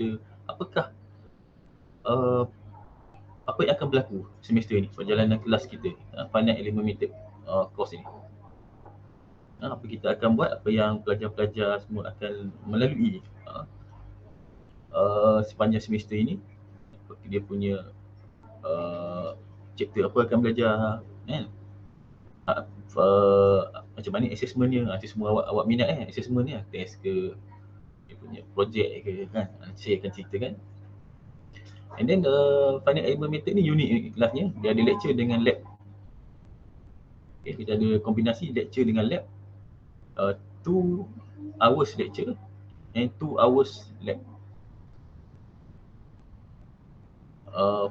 kita apakah apa yang akan berlaku semester ni, perjalanan kelas kita, finite element method course ni. Apa kita akan buat, apa yang pelajar-pelajar semua akan melalui sepanjang semester ini, dia punya chapter apa akan belajar kan. Macam mana assessmentnya, nanti semua awak minat assessment ni, test ke, dia punya projek ke kan, saya akan ceritakan. And then finite element method ni unik kelasnya, dia ada lecture dengan lab. Okay, kita ada kombinasi lecture dengan lab, 2 hours lecture and 2 hours lab.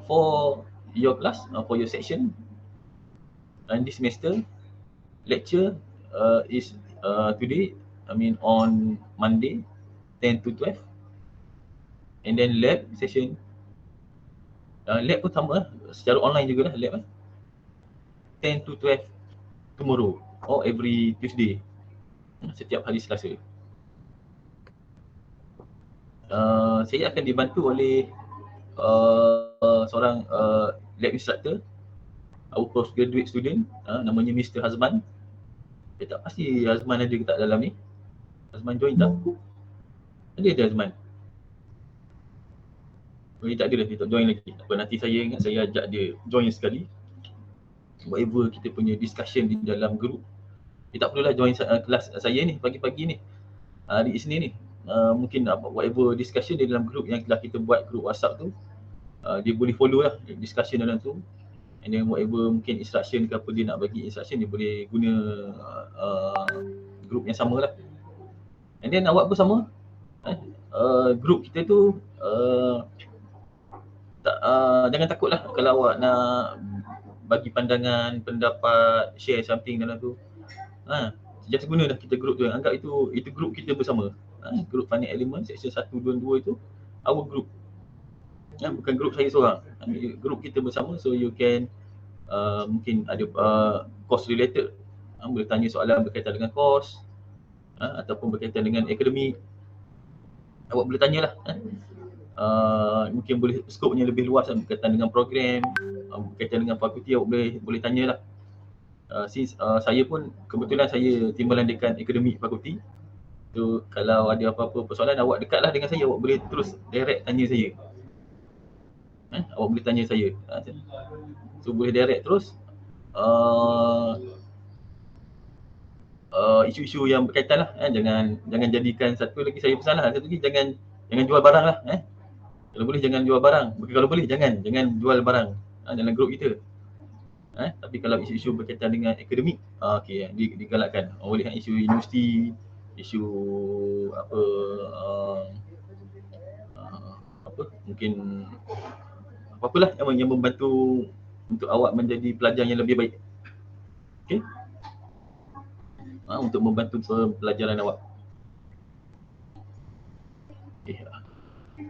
For your class, for your section, and this semester, lecture is today, I mean on Monday 10 to 12, and then lab session, lab pun sama secara online jugalah lab 10 to 12 tomorrow or every Tuesday, setiap hari Selasa. Saya akan dibantu oleh seorang lab instructor, our postgraduate student, namanya Mr. Hazman. Saya tak pasti Hazman ada ke tak dalam ni. Hazman join tak? Ada Hazman? Dia tak ada dah, dia tak join lagi. Apa, nanti saya ingat saya ajak dia join sekali. Whatever kita punya discussion di dalam group, dia tak perlulah join kelas saya ni pagi-pagi ni, hari Isnin ni. Mungkin whatever discussion di dalam group yang telah kita buat, group WhatsApp tu, dia boleh follow lah discussion dalam tu. And then whatever mungkin instruction ke apa dia nak bagi instruction, dia boleh guna group yang sama lah. And then awak pun sama, group kita tu jangan takut lah kalau awak nak bagi pandangan, pendapat, share something dalam tu. Just guna dah kita group tu, anggap itu group kita bersama. Group finite element section 1, 2, 2 itu our group. Bukan group saya seorang, group kita bersama. So you can mungkin ada course related, boleh tanya soalan berkaitan dengan course, ataupun berkaitan dengan akademik, awak boleh tanyalah. Mungkin boleh skopnya lebih luas berkaitan dengan program, berkaitan dengan fakulti, awak boleh tanyalah. Since saya pun kebetulan saya timbalan dekan akademik fakulti, so kalau ada apa-apa persoalan, awak dekatlah dengan saya, awak boleh terus direct tanya saya. Awak boleh tanya saya, so boleh direct terus. Isu-isu yang berkaitan lah, jangan jadikan, satu lagi saya pesan lah, satu lagi jangan jual barang lah. Kalau boleh jangan jual barang, kalau boleh jangan jual barang dalam grup kita. Tapi kalau isu-isu berkaitan dengan akademik, okey, digalakkan. Boleh isu universiti, isu apa, mungkin apa-apalah yang membantu untuk awak menjadi pelajar yang lebih baik. Okey, untuk membantu pelajaran awak.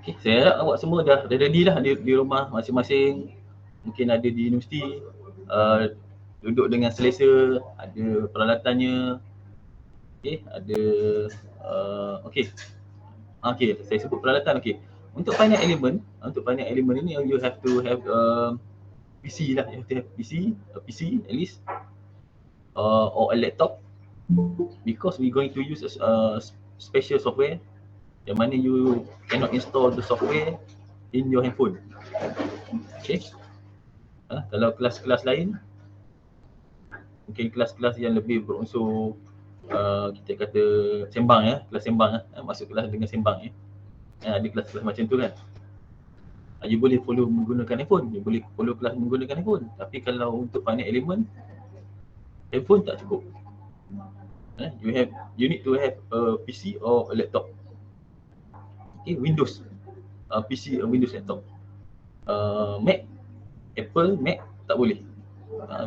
Okay, saya harap awak semua dah ready dah di rumah masing-masing. Mungkin ada di universiti, duduk dengan selesa, ada peralatannya. Okey, ada okey, saya sebut peralatan. Okey, untuk finite element ini you have to have PC lah, you have to have a PC at least, or a laptop, because we going to use a special software yang mana you cannot install the software in your handphone. Okay. Kalau kelas-kelas lain, mungkin kelas-kelas yang lebih berunsur kita kata sembang, kelas sembang, masuk kelas dengan sembang, ada kelas-kelas macam tu kan. You boleh follow menggunakan handphone, you boleh follow kelas menggunakan handphone. Tapi kalau untuk finite element, handphone tak cukup. You need to have a PC or a laptop. Okay, Windows PC, Windows laptop. Mac, Apple Mac tak boleh,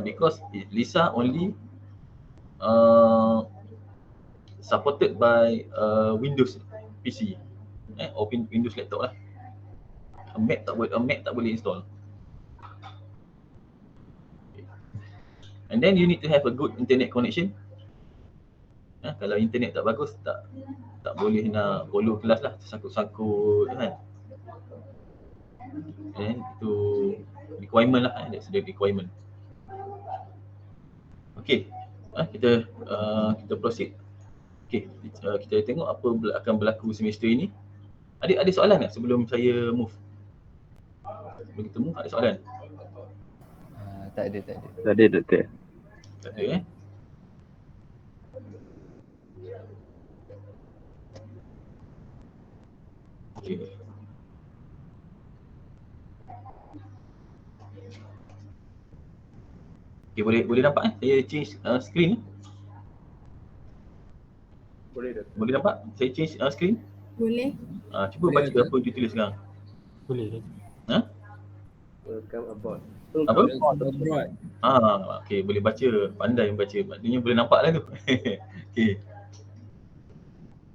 because Lisa only supported by Windows PC, or Windows laptop lah. Mac tak boleh install. And then you need to have a good internet connection. Kalau internet tak bagus, tak boleh nak follow kelas lah, tersangkut-sangkut kan. Itu requirement lah, that's the requirement. Okay, kita proceed. Okay, kita tengok apa akan berlaku semester ini. Ada soalan tak sebelum saya move? Sebelum kita move, ada soalan? Tak ada. Tak ada, Doktor. Tak ada Okay. Okay, boleh nampak saya change screen? Boleh, Doktor. Boleh nampak saya change screen? Boleh. Cuba baca apa yang ditulis sekarang. Boleh. Welcome aboard. Apa? Abroad. Okay, boleh baca, pandai membaca. Maknanya boleh nampak lah tu. Okay.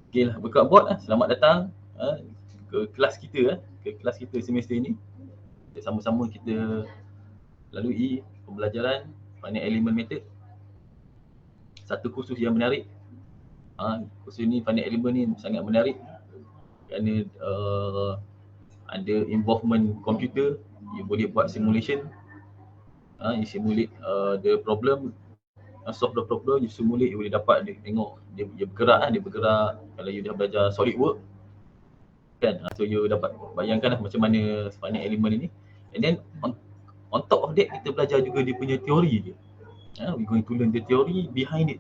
Okay lah, buka board lah. Selamat datang ke kelas kita semester ini. Sama-sama kita lalui pembelajaran Finite Element Method. Satu kursus yang menarik. Kursus ni, Finite Element ni sangat menarik kerana ada involvement komputer. You boleh buat simulation. You simulate the problem, solve the problem, you simulate, you boleh dapat tengok dia bergerak. Kalau you dah belajar SolidWorks kan, so you dapat bayangkan macam mana Finite Element ini. And then on top of that, kita belajar juga dia punya teori dia. We going to learn the theory behind it.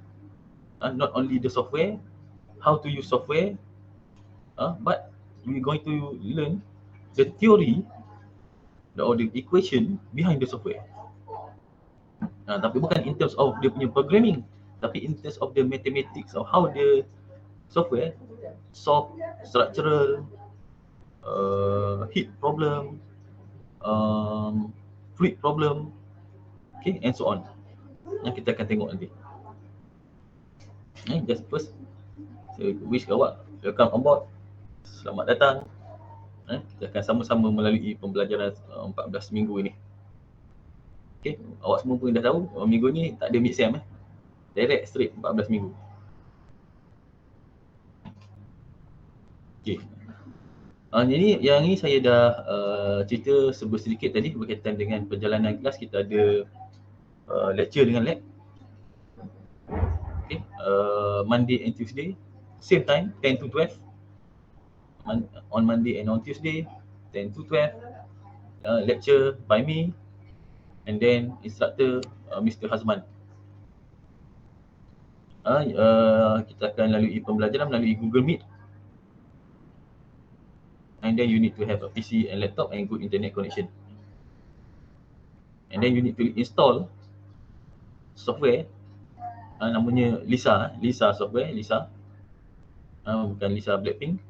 Not only the software, how to use software, but we going to learn the theory or the equation behind the software. Tapi bukan in terms of dia punya programming, tapi in terms of the mathematics of how the software solve structural, heat problem, fluid problem, okay, and so on. Yang kita akan tengok nanti. Just first, saya wish awak welcome on board. Selamat datang. Kita akan sama-sama melalui pembelajaran 14 minggu ini. Okay, awak semua pun dah tahu minggu ni tak ada mid-sem direct straight 14 minggu. Okay. Yang ini saya dah cerita sedikit tadi berkaitan dengan perjalanan kelas. Kita ada lecture dengan lab. Okay. Monday and Tuesday, same time 10 to 12. On Monday and on Tuesday 10 to 12. Lecture by me and then instructor Mr. Hazman. Kita akan lalui pembelajaran melalui Google Meet. And then you need to have a PC and laptop and good internet connection. And then you need to install software, namanya Lisa software, Lisa. Bukan Lisa Blackpink,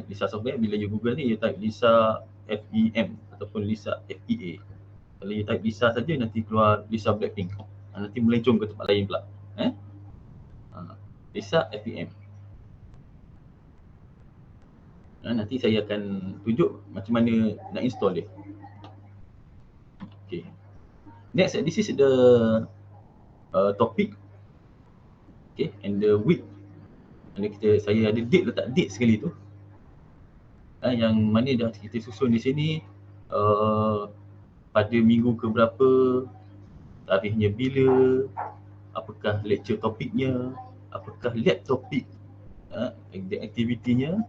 Lisa software. Bila you Google ni, you type Lisa FEM ataupun Lisa FEA. Kalau you type Lisa saja, nanti keluar Lisa Blackpink. Nanti melencong ke tempat lain pula. Lisa FEM. Nanti saya akan tunjuk macam mana nak install dia. Okay. Next, this is the topic. Okay, and the week. Saya ada letak date sekali tu. Yang mana dah kita susun di sini pada minggu ke berapa, tarikhnya bila, apakah lecture topiknya, apakah lab topik, aktivitinya,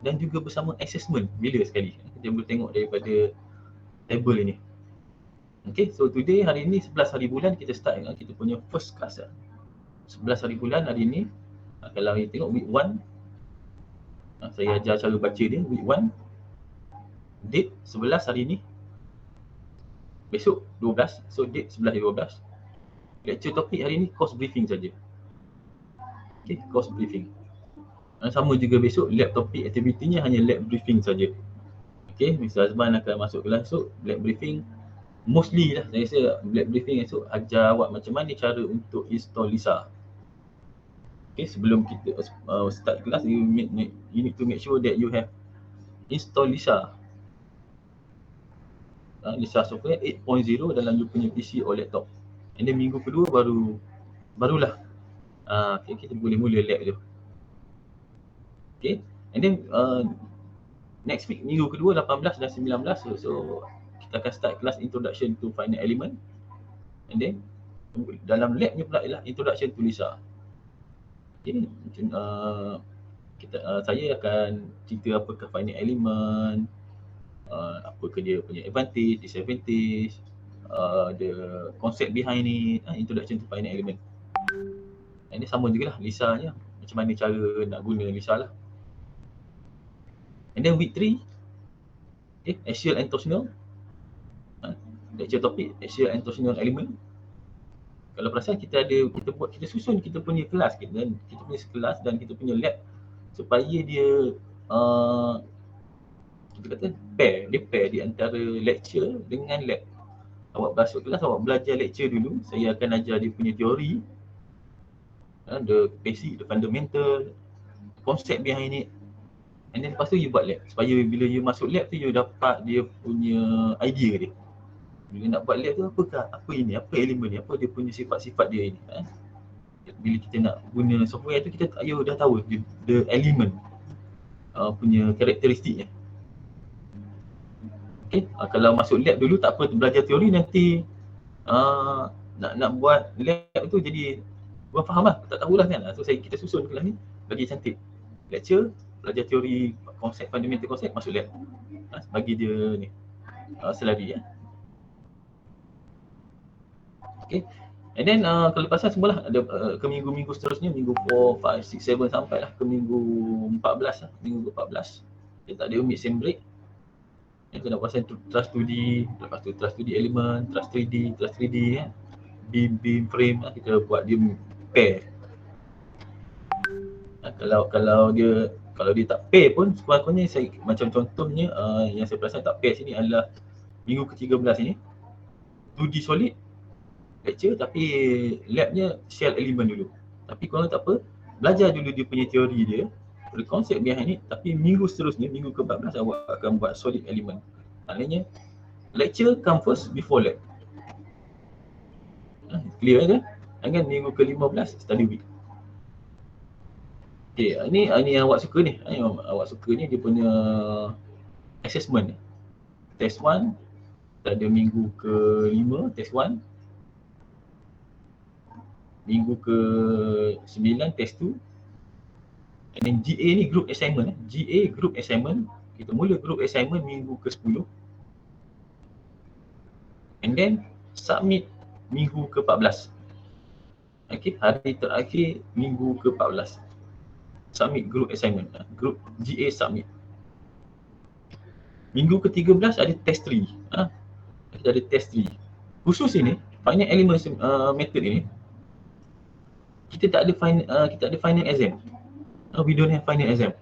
dan juga bersama assessment bila sekali. Kita boleh tengok daripada table ini. Okay, so today, hari ini 11 hari bulan kita start kita punya first class. 11 hari bulan hari ini. Kalau kita tengok week 1, saya ajar cara baca dia. Week 1, date 11 hari ini. Besok 12, so date 11 hari 12. Lecture topik hari ini course briefing saja. Okay, course briefing. Sama juga besok, lab topik aktivitinya hanya lab briefing saja. Okay, Mr. Azman akan masuk kelas esok, lab briefing. Mostly lah, saya rasa lab briefing esok ajar awak macam mana cara untuk install Lisa. Okay, sebelum kita start kelas, you need to make sure that you have install Lisa. Lisa software 8.0 dalam you punya PC or laptop. And then minggu kedua barulah okay, kita boleh mula lab tu. Okay, and then next week minggu kedua 18 dan 19, so kita akan start kelas introduction to finite element, and then dalam lab ni pula ialah introduction to LISA. Okay, saya akan cerita apakah finite element, apakah dia punya advantage, disadvantage, the concept behind it, introduction to finite element. Ini sama juga lah LISA nya, macam mana cara nak guna LISA lah. And then week 3, okay, axial and torsional, lecture topik axial and torsional element. Kalau perasan kita susun kita punya kelas kita punya kelas dan kita punya lab supaya dia kita kata pair di antara lecture dengan lab. Awak masuk kelas, awak belajar lecture dulu, saya akan ajar dia punya teori, the basic, the fundamental, concept behind it, and then lepas tu you buat lab supaya bila you masuk lab tu you dapat dia punya idea dia. Bila nak buat lab tu apa ini, apa elemen ni, apa dia punya sifat-sifat dia ini. Bila kita nak guna software tu kita dah tahu the element punya karakteristiknya. Okay, kalau masuk lab dulu tak apa, belajar teori, nanti nak buat lab tu jadi kurang faham lah, tak tahulah kan. So kita susun kelas ni bagi cantik. Lecture, belajar teori, konsep, fundamental konsep, masuk lab. Bagi dia ni selari ya. Okay. And then kelepasan semualah ada ke minggu-minggu seterusnya, minggu 4, 5, 6, 7 sampai lah ke minggu 14 lah, minggu 14. Kita tak ada mid-sem break. Yang kena pasal trust 2D, lepas tu trust 2D element, trust 3D kan. Beam frame kita buat dia pair. Kalau dia tak pair pun sekurang-kurangnya saya macam contohnya yang saya perasan tak pair sini adalah minggu ke-13 ini 2D solid lecture tapi labnya shell element dulu. Tapi korang tak apa, belajar dulu dia punya teori dia, the concept behind it, tapi minggu seterusnya, minggu ke-14 awak akan buat solid element. Maknanya lecture come first before lab. Clear kan? Dengan minggu ke-15 study week. Okay, ini yang awak suka ni. Awak suka ni dia punya assessment. Test 1 ada minggu ke-5 test 1. Minggu ke-9 test 2. And then GA ni group assignment. GA group assignment. Kita mula group assignment minggu ke-10. And then submit minggu ke-14. Okay, hari terakhir minggu ke-14. Submit group assignment. Group GA submit. Minggu ke-13 ada test 3. Kita ada test 3. Khusus ini, finite element method ini, kita tak ada final exam. We don't have final exam.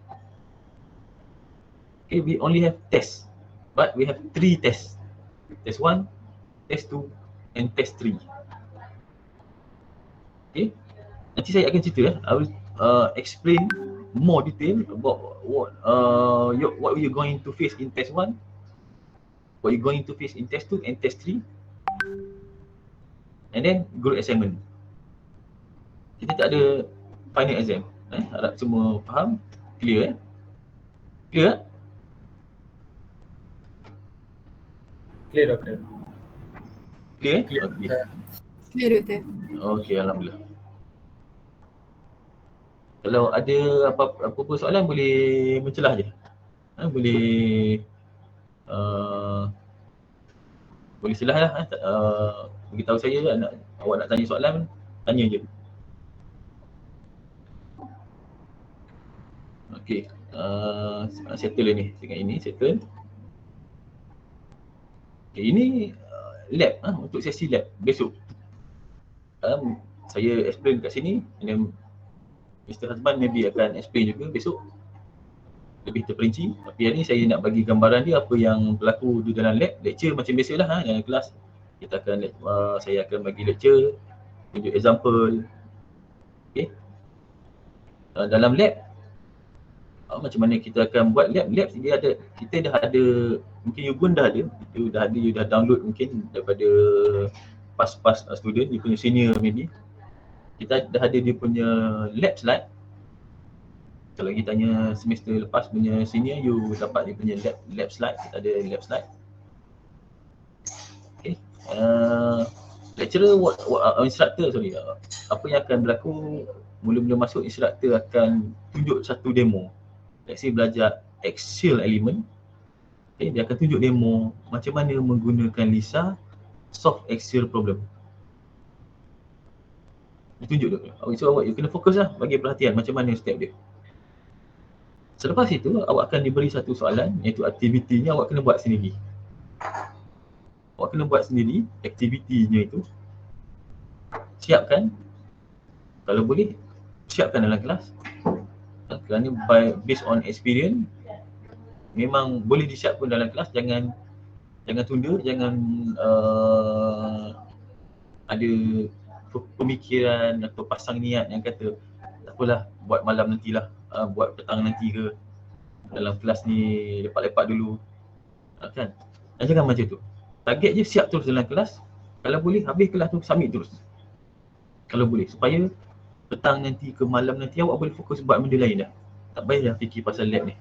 Okay, we only have test. But we have 3 tests. Test 1, test 2 and test 3. Okay. Nanti saya akan cerita I will explain more detail about what you're going to face in test 1, what you're going to face in test 2 and test 3. And then group assignment. Kita tak ada final exam. Harap semua faham, clear Clear? Clear doktor. Clear? Clear. Okay. Clear doktor. Okay, alhamdulillah. Kalau ada apa-apa soalan boleh mencelah je. Boleh celah lah. Beritahu saya awak nak tanya soalan, tanya je. Okay, settle ni. Dengan ini settle. Okay, ini lab untuk sesi lab besok. Saya explain kat sini, and then Mr. Hazman maybe akan explain juga besok lebih terperinci. Tapi hari ni saya nak bagi gambaran dia apa yang berlaku di dalam lab. Lecture macam biasalah dalam kelas. Kita akan saya akan bagi lecture, tunjuk example. Okay. Dalam lab macam mana kita akan buat lab dia ada, kita dah ada, mungkin you pun dah ada, you dah download mungkin daripada past student, you punya senior maybe. Kita dah ada dia punya lab slide. Kalau kita tanya semester lepas punya senior, you dapat dia punya lab slide, kita ada lab slide. Okay. Lecturer, instructor apa yang akan berlaku mula-mula masuk, instructor akan tunjuk satu demo. Let's say belajar axial element, okay, dia akan tunjuk demo macam mana menggunakan Lisa solve axial problem. Dia tunjuk tu. So awak you kena fokus lah, bagi perhatian macam mana step dia. Selepas itu awak akan diberi satu soalan, iaitu aktivitinya awak kena buat sendiri. Awak kena buat sendiri aktivitinya itu. Siapkan, kalau boleh siapkan dalam kelas. Kerana based on experience, memang boleh disiapkan dalam kelas. Jangan tunda, jangan ada pemikiran atau pasang niat yang kata tak apalah, buat malam nantilah, buat petang nanti ke, dalam kelas ni lepak-lepak dulu, kan? Jangan macam tu. Target je siap terus dalam kelas. Kalau boleh habis kelas tu submit terus, kalau boleh, supaya petang nanti ke malam nanti awak boleh fokus buat benda lain dah. Tak payah fikir pasal lab ni.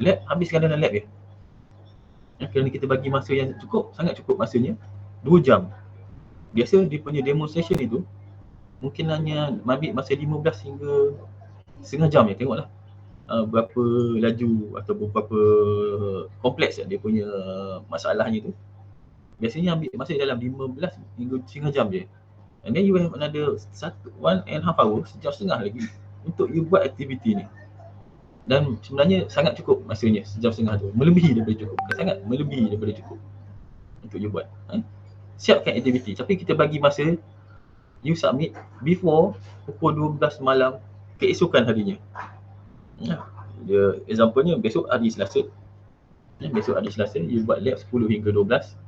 Lab, habiskan dalam lab je. Kerana kita bagi masa yang cukup, sangat cukup masanya, 2 jam. Biasa dia punya demonstration itu mungkin hanya ambil masa 15 hingga setengah jam je. Tengoklah berapa laju atau berapa kompleks dia punya masalahnya tu. Biasanya ambil masa dalam 15 hingga setengah jam je. And then you have another 1.5 hour, sejam setengah lagi untuk you buat aktiviti ni. Dan sebenarnya sangat cukup masanya, sejam setengah tu. Melebihi daripada cukup. Sangat melebihi daripada cukup untuk you buat. Siapkan aktiviti, tapi kita bagi masa you submit before pukul 12 malam keesokan harinya. Dia example-nya besok hari Selasa. Besok hari Selasa you buat lab 10 hingga 12.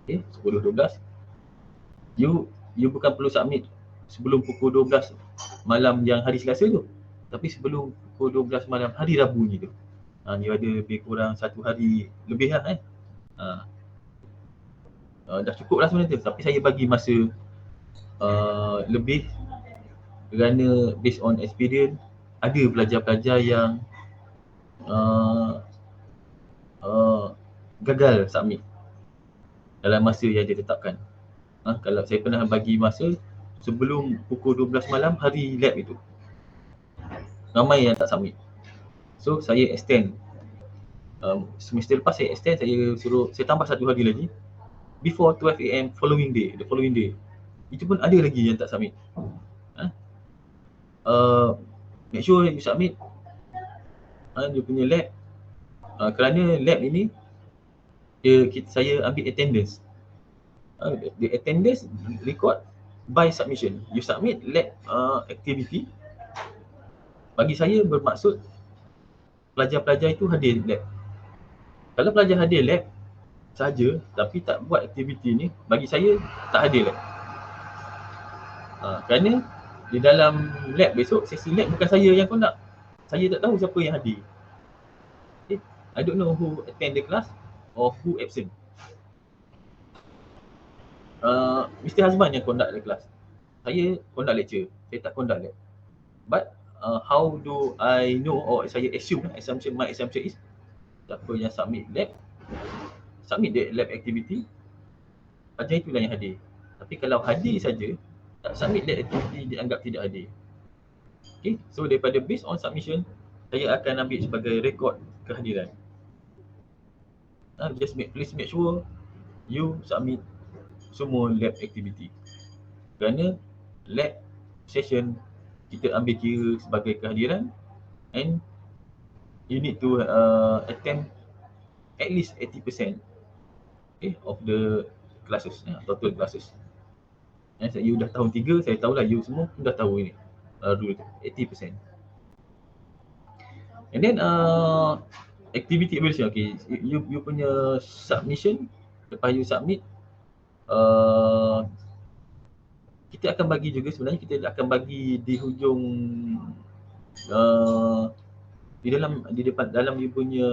Okay, 10-12. You bukan perlu submit sebelum pukul 12 malam yang hari Selasa tu, tapi sebelum pukul 12 malam hari Rabu ni tu. Ni ada lebih kurang 1 hari lebih lah dah cukup lah sebenarnya tu. Tapi saya bagi masa lebih kerana based on experience, ada pelajar-pelajar yang gagal submit dalam masa yang ditetapkan. Kalau saya pernah bagi masa sebelum pukul 12 malam hari lab itu, ramai yang tak submit. So saya extend, semester lepas saya extend, saya tambah 1 hari lagi, before 12 AM the following day. Itu pun ada lagi yang tak submit. Make sure you submit dia punya lab, kerana lab ini saya ambil attendance. The attendance record by submission. You submit lab activity, bagi saya bermaksud pelajar-pelajar itu hadir lab. Kalau pelajar hadir lab saja tapi tak buat aktiviti ni, bagi saya tak hadir lab. Kerana di dalam lab besok, sesi lab bukan saya yang conduct. Saya tak tahu siapa yang hadir. Okay. I don't know who attend the class or who absent. Mr. Hazman yang conduct the class. Saya conduct lecture, saya tak conduct lab. But how do I know, or saya assume, my assumption is siapa yang submit lab, submit the lab activity, pelajar itulah yang hadir. Tapi kalau hadir saja, tak submit lab activity, dianggap tidak hadir. Okay, so daripada based on submission, saya akan ambil sebagai rekod kehadiran. Please make sure you submit semua lab activity. Kerana lab session kita ambil kira sebagai kehadiran, and you need to attend at least 80% of the classes, total classes. You dah tahun 3, saya tahulah you semua pun dah tahu ini rule tu, 80%. And then activity evaluation. Okay, you punya submission, lepas you submit, kita akan bagi juga, sebenarnya kita akan bagi di hujung di depan dalam dia punya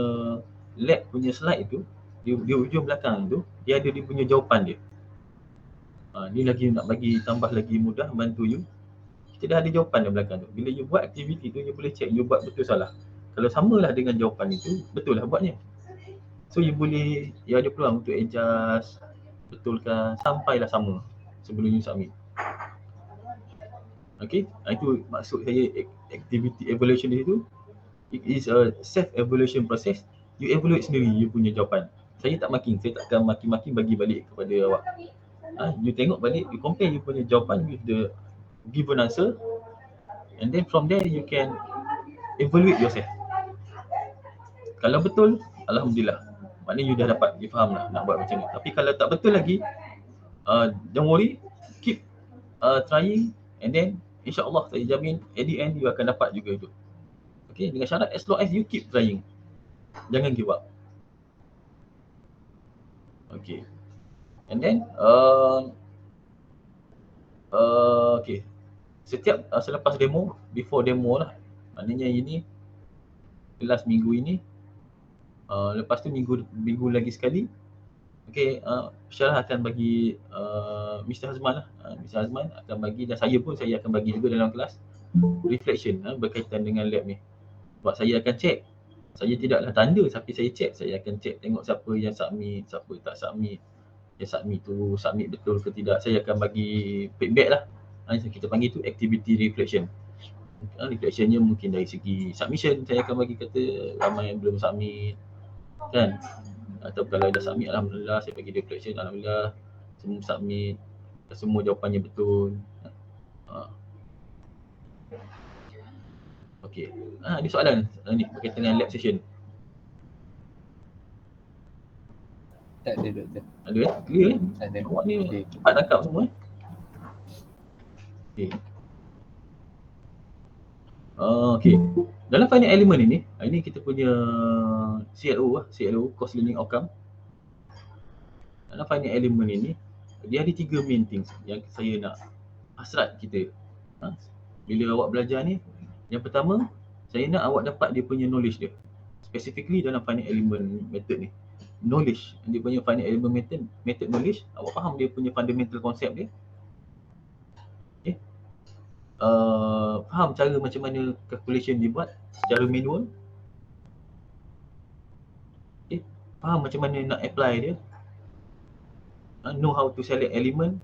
lab punya slide tu, di hujung belakang tu dia ada dia punya jawapan dia. Ni lagi nak bagi tambah lagi mudah bantu you. kita dah ada jawapan dalam belakang tu. Bila you buat aktiviti tu, you boleh check you buat betul salah. Kalau samalah dengan jawapan itu, betul lah buatnya. So you ada peluang untuk adjust, betulkan sampailah sama sebelum you submit. Okay, itu maksud saya activity evaluation itu. It is a self-evaluation process. You evaluate sendiri you punya jawapan. Saya tak marking, saya takkan maki-maki bagi balik kepada awak. You tengok balik, you compare you punya jawapan with the given answer, and then from there you can evaluate yourself. Kalau betul, alhamdulillah, maknanya you dah dapat, you faham lah nak buat macam ni. Tapi kalau tak betul lagi, don't worry, keep trying, and then insyaAllah saya jamin at the end you akan dapat juga itu. Okay, dengan syarat as long as you keep trying, jangan give up. Okay, and then okay, setiap selepas demo, before demo lah, maknanya ini last minggu ini, lepas tu minggu lagi sekali. Okay, Syarah akan bagi Mr. Hazman lah, Mr. Hazman akan bagi, dan saya akan bagi juga dalam kelas reflection berkaitan dengan lab ni. Sebab saya akan check, saya tidaklah tanda tapi saya check, saya akan check tengok siapa yang submit, siapa tak submit. Yang submit tu submit betul ke tidak, saya akan bagi feedback lah. Kita panggil tu activity reflection. Reflectionnya mungkin dari segi submission, saya akan bagi kata ramai yang belum submit kan, atau kalau dah submit alhamdulillah saya bagi reflection, alhamdulillah semua submit, semua jawapannya betul. Okey, ada soalan ni berkaitan dengan lab session? Tak ada doktor. Ada clear Tak ada. Awak ni Okey. cepat tangkap semua Okey. Okey. Dalam final element ini kita punya CLO course learning outcome. Dalam final element ini dia ada 3 main things yang saya nak hasrat kita. Bila awak belajar ni, yang pertama saya nak awak dapat dia punya knowledge dia. Specifically dalam final element method ni. Knowledge, dia punya final element method knowledge, awak faham dia punya fundamental konsep dia. Okay. Faham cara macam mana calculation dibuat secara manual. Okay. Faham macam mana nak apply dia. Know how to select elemen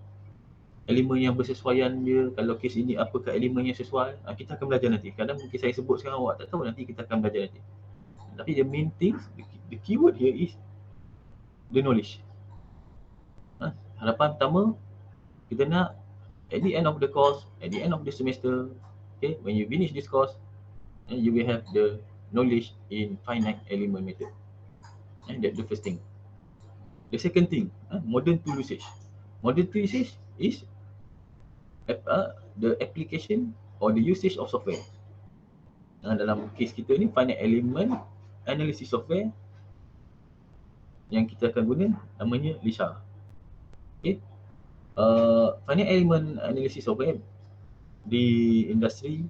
yang bersesuaian dia. Kalau kes ini apakah elemen yang sesuai, kita akan belajar nanti. Kadang mungkin saya sebut sekarang awak tak tahu, nanti kita akan belajar nanti. Tapi the main things, the keyword here is the knowledge. Harapan pertama, kita nak at the end of the course, at the end of the semester, okay, when you finish this course, you will have the knowledge in finite element method. That's the first thing. The second thing, modern tool usage. Modern tool usage is the application or the usage of software. Dalam kes kita ni, finite element analysis software yang kita akan guna namanya LISA. Okay. Finite element analysis software di industri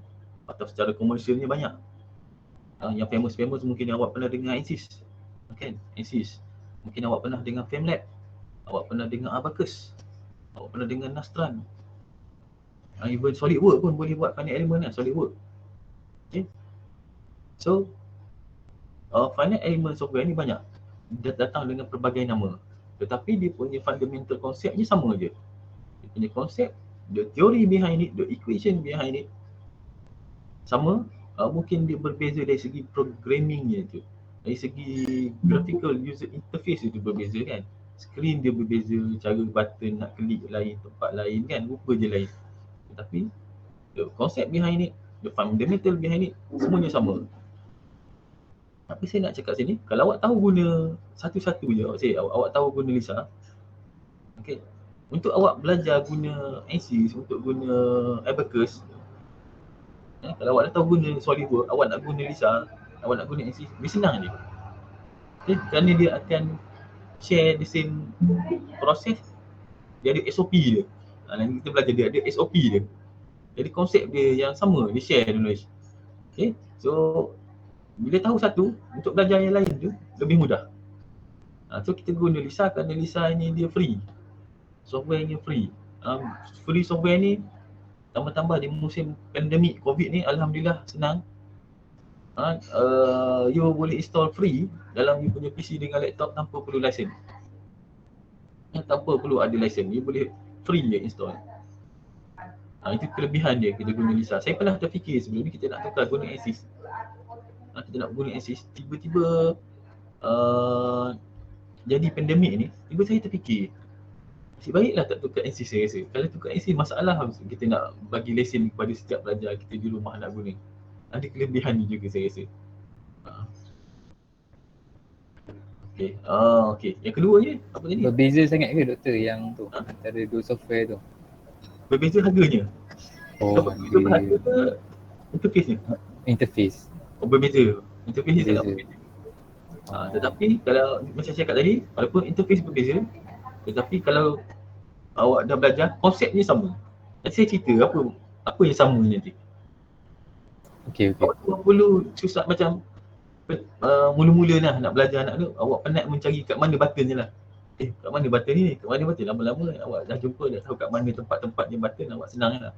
atau secara komersialnya banyak. Yang famous mungkin awak pernah dengar ANSYS. Okay, ANSYS. Mungkin awak pernah dengar FameLab. Awak pernah dengar Abacus. Awak pernah dengar Nastran. Even SolidWorks pun boleh buat finite element lah, SolidWorks. Okay. So, finite element software ni banyak. Dia datang dengan pelbagai nama. Tetapi dia punya fundamental konsepnya sama je. Dia punya konsep, the theory behind it, the equation behind it sama. Mungkin dia berbeza dari segi programmingnya tu. Dari segi graphical user interface itu berbeza kan. Screen dia berbeza, cara button nak klik lain, tempat lain kan, rupa je lain. Tetapi the concept behind it, the fundamental behind it, semuanya sama. Tapi saya nak cakap sini, kalau awak tahu guna satu-satu je, awak tahu guna LISA, okay, untuk awak belajar guna ANSYS, untuk guna Abacus, kalau awak dah tahu guna SolidWorks, awak nak guna LISA, awak nak guna ANSYS, lebih senang je. Okay, kerana dia akan share the same proses, dia ada SOP dia. Nanti kita belajar dia ada SOP dia. Jadi konsep dia yang sama, dia share knowledge. Okay, so bila tahu satu, untuk belajar yang lain tu lebih mudah. So kita guna LISA kerana LISA ni dia free. Software ni free. Free software ni tambah-tambah di musim pandemik COVID ni, alhamdulillah senang. You boleh install free dalam you punya PC dengan laptop tanpa perlu license. Tanpa perlu ada license, you boleh free je install. Itu kelebihan dia kita guna Lisa. Saya pernah terfikir sebelum ni kita nak tukar guna Ansys. Kita nak guna Ansys, tiba-tiba jadi pandemik ni, tiba saya terfikir nasib baiklah tak tukar Ansys saya rasa. Kalau tukar Ansys masalah kita nak bagi lesen kepada setiap pelajar kita di rumah nak guna. Ada kelebihan ni juga saya rasa. Okey. Yang kedua je, apa tadi? Berbeza sangat ke doktor yang tu antara dua software tu? Berbeza harganya. Dia Harga ke interface ni? interface. Berbeza. Interface ni tak Berbeza. berbeza. Tetapi kalau macam saya cakap tadi, walaupun interface berbeza, tetapi kalau awak dah belajar, konsepnya sama. Nanti saya cerita apa yang sama nanti. Okey. Awak tak perlu susah macam mula-mula lah nak belajar anak tu, awak penat mencari kat mana button je lah. Kat mana button ni? Kat mana button? Lama-lama awak dah jumpa, dah tahu kat mana tempat-tempatnya button, awak senang lah.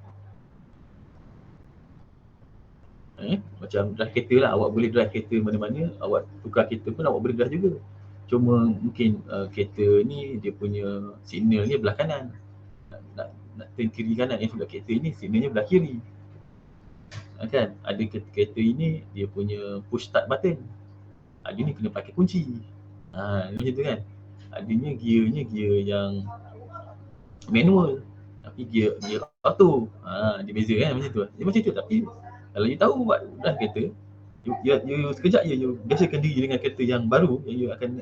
Macam drive kereta lah, awak boleh drive kereta mana-mana, awak tukar kereta pun awak boleh drive juga. Cuma mungkin kereta ni dia punya signal ni belah kanan. Nak turn kiri kanan, yang sebelah kereta ni signalnya belah kiri. Kan? Ada kereta ini dia punya push start button. Ada ni kena pakai kunci. Macam tu kan. Adanya gearnya gear yang manual, tapi gear auto. Dia beza kan macam tu. Dia macam tu, tapi kalau you tahu buat dah kereta, you sekejap je you biasakan diri dengan kereta yang baru yang you akan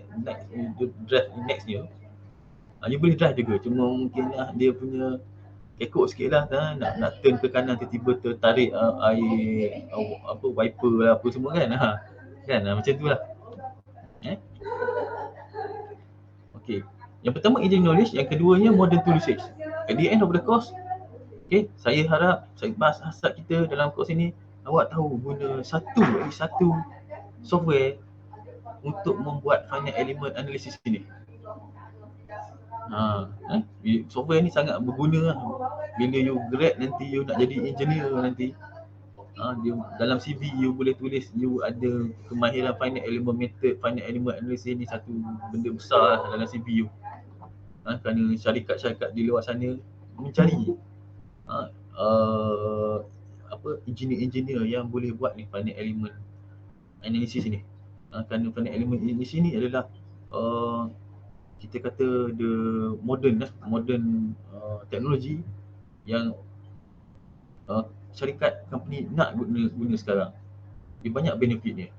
drive nextnya. You boleh drive juga, cuma mungkin dia punya kekok sikit lah, nak turn ke kanan tiba-tiba tertarik air wiper lah apa semua kan. Macam tu lah. Okay. Yang pertama engineering knowledge, yang keduanya modern tool usage. At the end of the course, saya harap bahas hasrat kita dalam course ini, awak tahu guna satu software untuk membuat finite element analysis ini. Software ni sangat berguna lah. Bila you grad nanti, you nak jadi engineer nanti, dia dalam CV you boleh tulis you ada kemahiran finite element method, finite element analysis ni satu benda besar lah dalam CV you. Kerana syarikat-syarikat di luar sana mencari engineer-engineer yang boleh buat ni finite element analysis ni. Kerana finite element analysis ni adalah kita kata the modern teknologi yang syarikat company nak guna sekarang. Dia banyak benefit dia.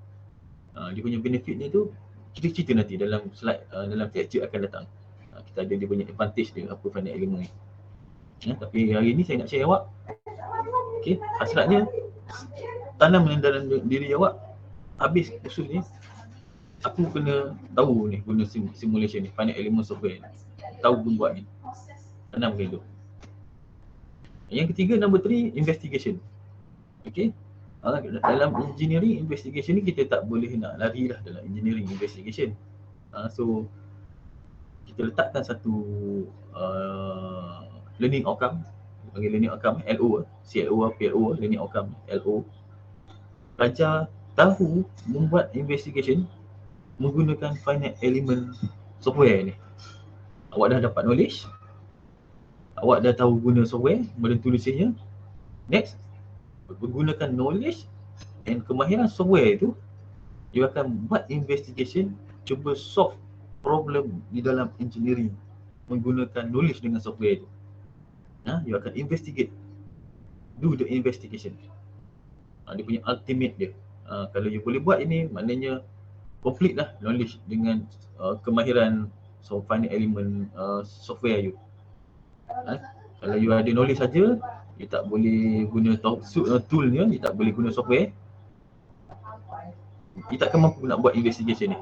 Dia punya benefit ni tu kita cerita nanti dalam slide, dalam lecture akan datang. Kita ada dia punya advantage dia apa finite element ni. Tapi hari ni saya nak share awak. Hasratnya tanam dalam diri awak. Habis usul ni, aku kena tahu ni guna simulation ni, finite element software ni. Tahu pun buat ni. Tanam macam tu. Yang ketiga, number 3, investigation. Dalam engineering investigation ni kita tak boleh nak lari lah dalam engineering investigation. So kita letakkan satu learning outcome, panggil learning outcome LO, CLO, PLO, learning outcome LO. Pelajar tahu membuat investigation menggunakan finite element software ni. Awak dah dapat knowledge, awak dah tahu guna software, modern tool usage-nya. Next, menggunakan knowledge dan kemahiran software itu, you akan buat investigation, cuba solve problem di dalam engineering menggunakan knowledge dengan software itu. You akan investigate, do the investigation. Dia punya ultimate dia. Kalau you boleh buat ini, maknanya complete lah knowledge dengan kemahiran finite element software you. Kalau you ada knowledge saja, you tak boleh guna toolnya, you tak boleh guna software, you takkan mampu nak buat investigation ni.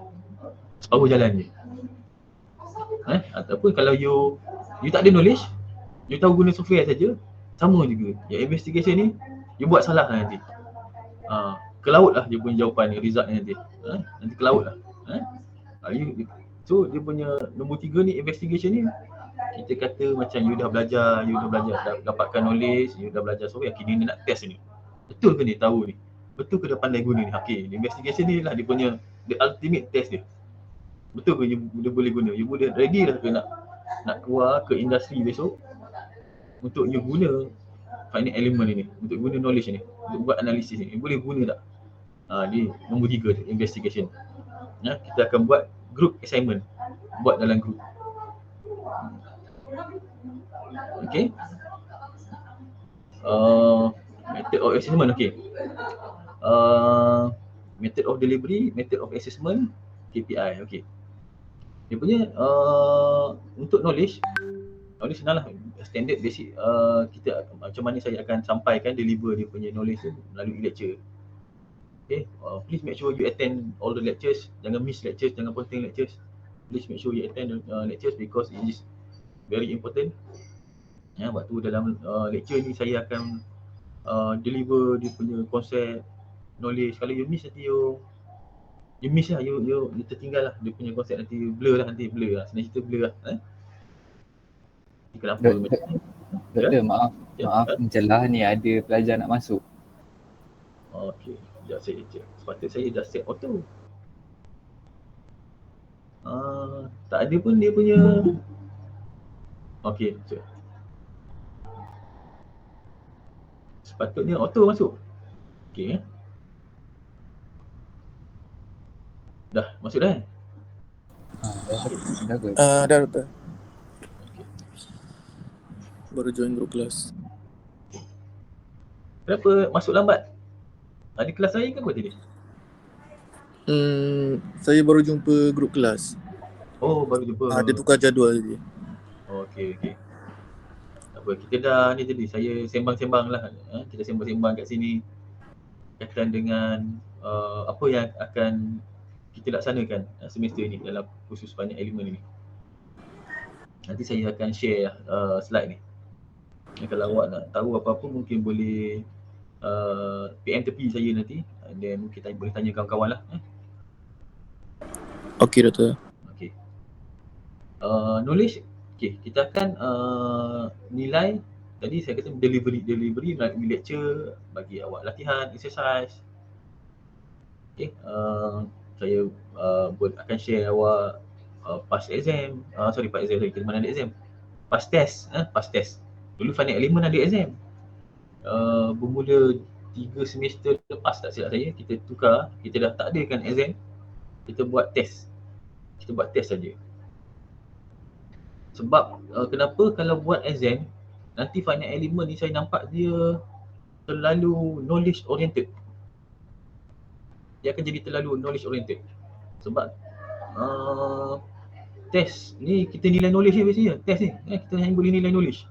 Separuh jalan je. Ataupun kalau you tak ada knowledge, you tahu guna software saja, sama juga. Yang investigation ni, you buat salah lah nanti. Ke laut lah dia punya jawapan ni, result ni nanti. Nanti ke laut lah. So dia punya nombor 3 ni, investigation ni, kita kata macam you dah belajar, dapatkan knowledge, you dah belajar software, kini ni nak test ni. Betul ke ni tahu ni? Betul ke dia pandai guna ni? Okay, investigation ni lah dia punya the ultimate test dia. Betul ke dia boleh guna? You boleh ready dah ke nak keluar ke industri besok untuk you guna finite element ni, untuk guna knowledge ni, untuk buat analisis ni. You boleh guna tak? Ni nombor 3 tu, investigation. Ya, kita akan buat group assignment. Buat dalam group. Okay. Method of assessment, okay. Method of delivery, method of assessment, KPI, okay. Dia punya untuk knowledge senang lah, standard basic. Kita macam mana saya akan sampaikan, deliver dia punya knowledge tu melalui lecture. Okay, please make sure you attend all the lectures. Jangan miss lectures, jangan ponting lectures. Please make sure you attend lectures because it is very important. Ya, waktu dalam lecture ni saya akan deliver dia punya konsep, knowledge. Kalau you miss nanti you miss lah, you tertinggal lah dia punya konsep, nanti blur lah, senang cerita blur lah. Kenapa? Doktor, maaf mencelah ni, ada pelajar nak masuk. Okey, sekejap saya check. Sepatutnya saya dah set auto. Tak ada pun dia punya. Okey, check. Sepatutnya auto masuk. Okey. Dah masuk dah. Dah ke? Dah doktor. Baru join group kelas. Kenapa masuk lambat? Ada kelas saya ke apa tadi? Saya baru jumpa group kelas. Oh, baru jumpa. Dia tukar jadual tadi. Okey. Tak apa, kita dah ni tadi, saya sembang-sembang lah. Kita sembang-sembang kat sini berkaitan dengan apa yang akan kita laksanakan semester ni dalam khusus banyak elemen ni. Nanti saya akan share slide ni. Kalau awak nak tahu apa-apa mungkin boleh PM tepi saya nanti, and then kita boleh tanya kawan-kawan lah. Okey doktor. Okay. Knowledge, okay, kita akan nilai. Tadi saya kata delivery melalui lecture, bagi awak latihan, exercise. Okay, saya akan share awak past exam, kita mana ada exam, past test. Dulu finite element ada exam. Bermula 3 semester lepas tak silap saya, kita tukar, kita dah tak adakan exam, kita buat test. Kita buat test saja. Sebab kenapa kalau buat exam, nanti finite element ni saya nampak dia terlalu knowledge oriented. Dia akan jadi terlalu knowledge oriented. Sebab test ni kita nilai knowledge je biasanya. Test ni kita hanya boleh nilai knowledge.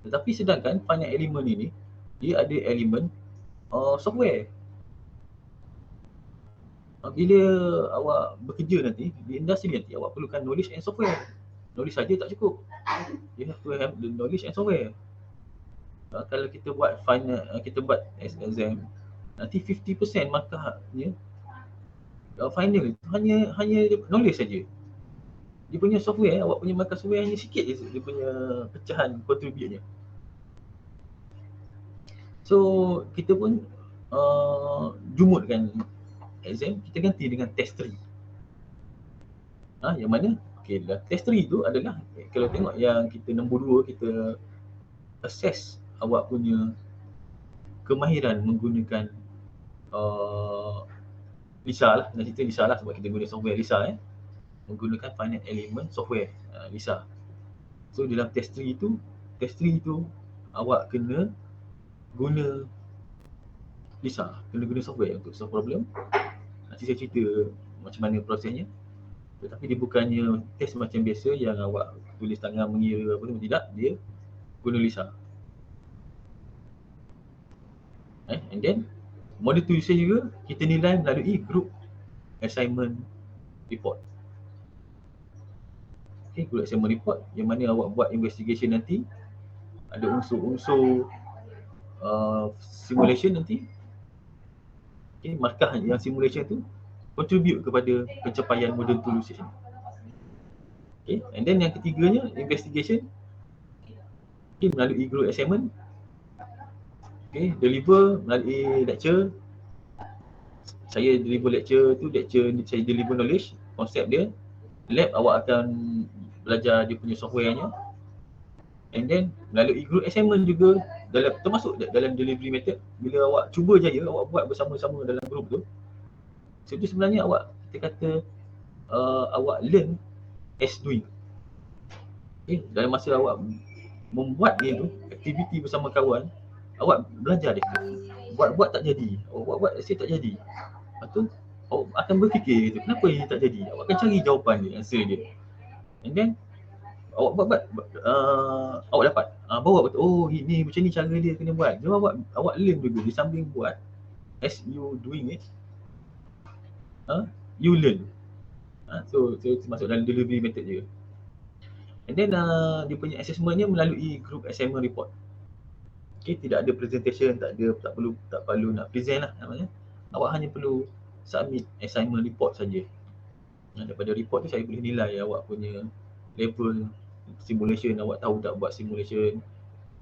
Tetapi sedangkan finite element ini, dia ada elemen software. Bila awak bekerja nanti di industri nanti, awak perlukan knowledge and software. Knowledge saja tak cukup. You have to have the knowledge and software. Kalau kita buat exam, nanti 50% markahnya final hanya knowledge saja. Dia punya software, awak punya markah software hanya sikit je dia punya pecahan contribute-nya. So kita pun jumutkan exam, kita ganti dengan test 3. Yang mana? Okay, test 3 tu adalah, kalau tengok yang kita nombor 2, kita assess awak punya kemahiran menggunakan LISA lah. Nak cerita LISA lah sebab kita guna software LISA menggunakan finite element software LISA. So dalam test 3 tu awak kena guna LISA, kena guna software untuk solve problem. Nanti saya cerita macam mana prosesnya. Tetapi dia bukannya test macam biasa yang awak tulis tangan mengira apa semua, tidak, dia guna LISA. And then model tu usage juga kita nilai melalui group assignment report. Okay, group assignment report yang mana awak buat investigation nanti, ada unsur-unsur simulation nanti. Okay, markah yang simulation tu contribute kepada pencapaian model tu usage ni. Okay, and then yang ketiganya investigation. Okay, melalui group assignment. Okay, deliver melalui lecture. Saya deliver lecture tu, saya deliver knowledge, konsep dia. Lab awak akan belajar dia punya softwarenya. And then melalui group assignment juga, termasuk dalam delivery method. Bila awak cuba jaya, awak buat bersama-sama dalam group tu. So itu sebenarnya awak, kita kata awak learn as doing. Okay, dalam masa awak membuat dia tu, aktiviti bersama kawan, awak belajar dia. Buat tak jadi, awak buat tak jadi. Lepas tu awak akan berfikir tu, kenapa ini tak jadi? Awak akan cari jawapan dia, answer dia. And then awak buat awak dapat bawa betul, oh ini macam ni cara dia kena buat. Jadi awak learn dulu, di samping buat, as you doing it, you learn. So masuk dalam delivery method je. And then dia punya assessmentnya melalui group assignment report. Okay, tidak ada presentation, tak perlu nak present lah namanya. Awak hanya perlu submit assignment report saja. Daripada report tu saya boleh nilai awak punya level simulation, awak tahu tak buat simulation,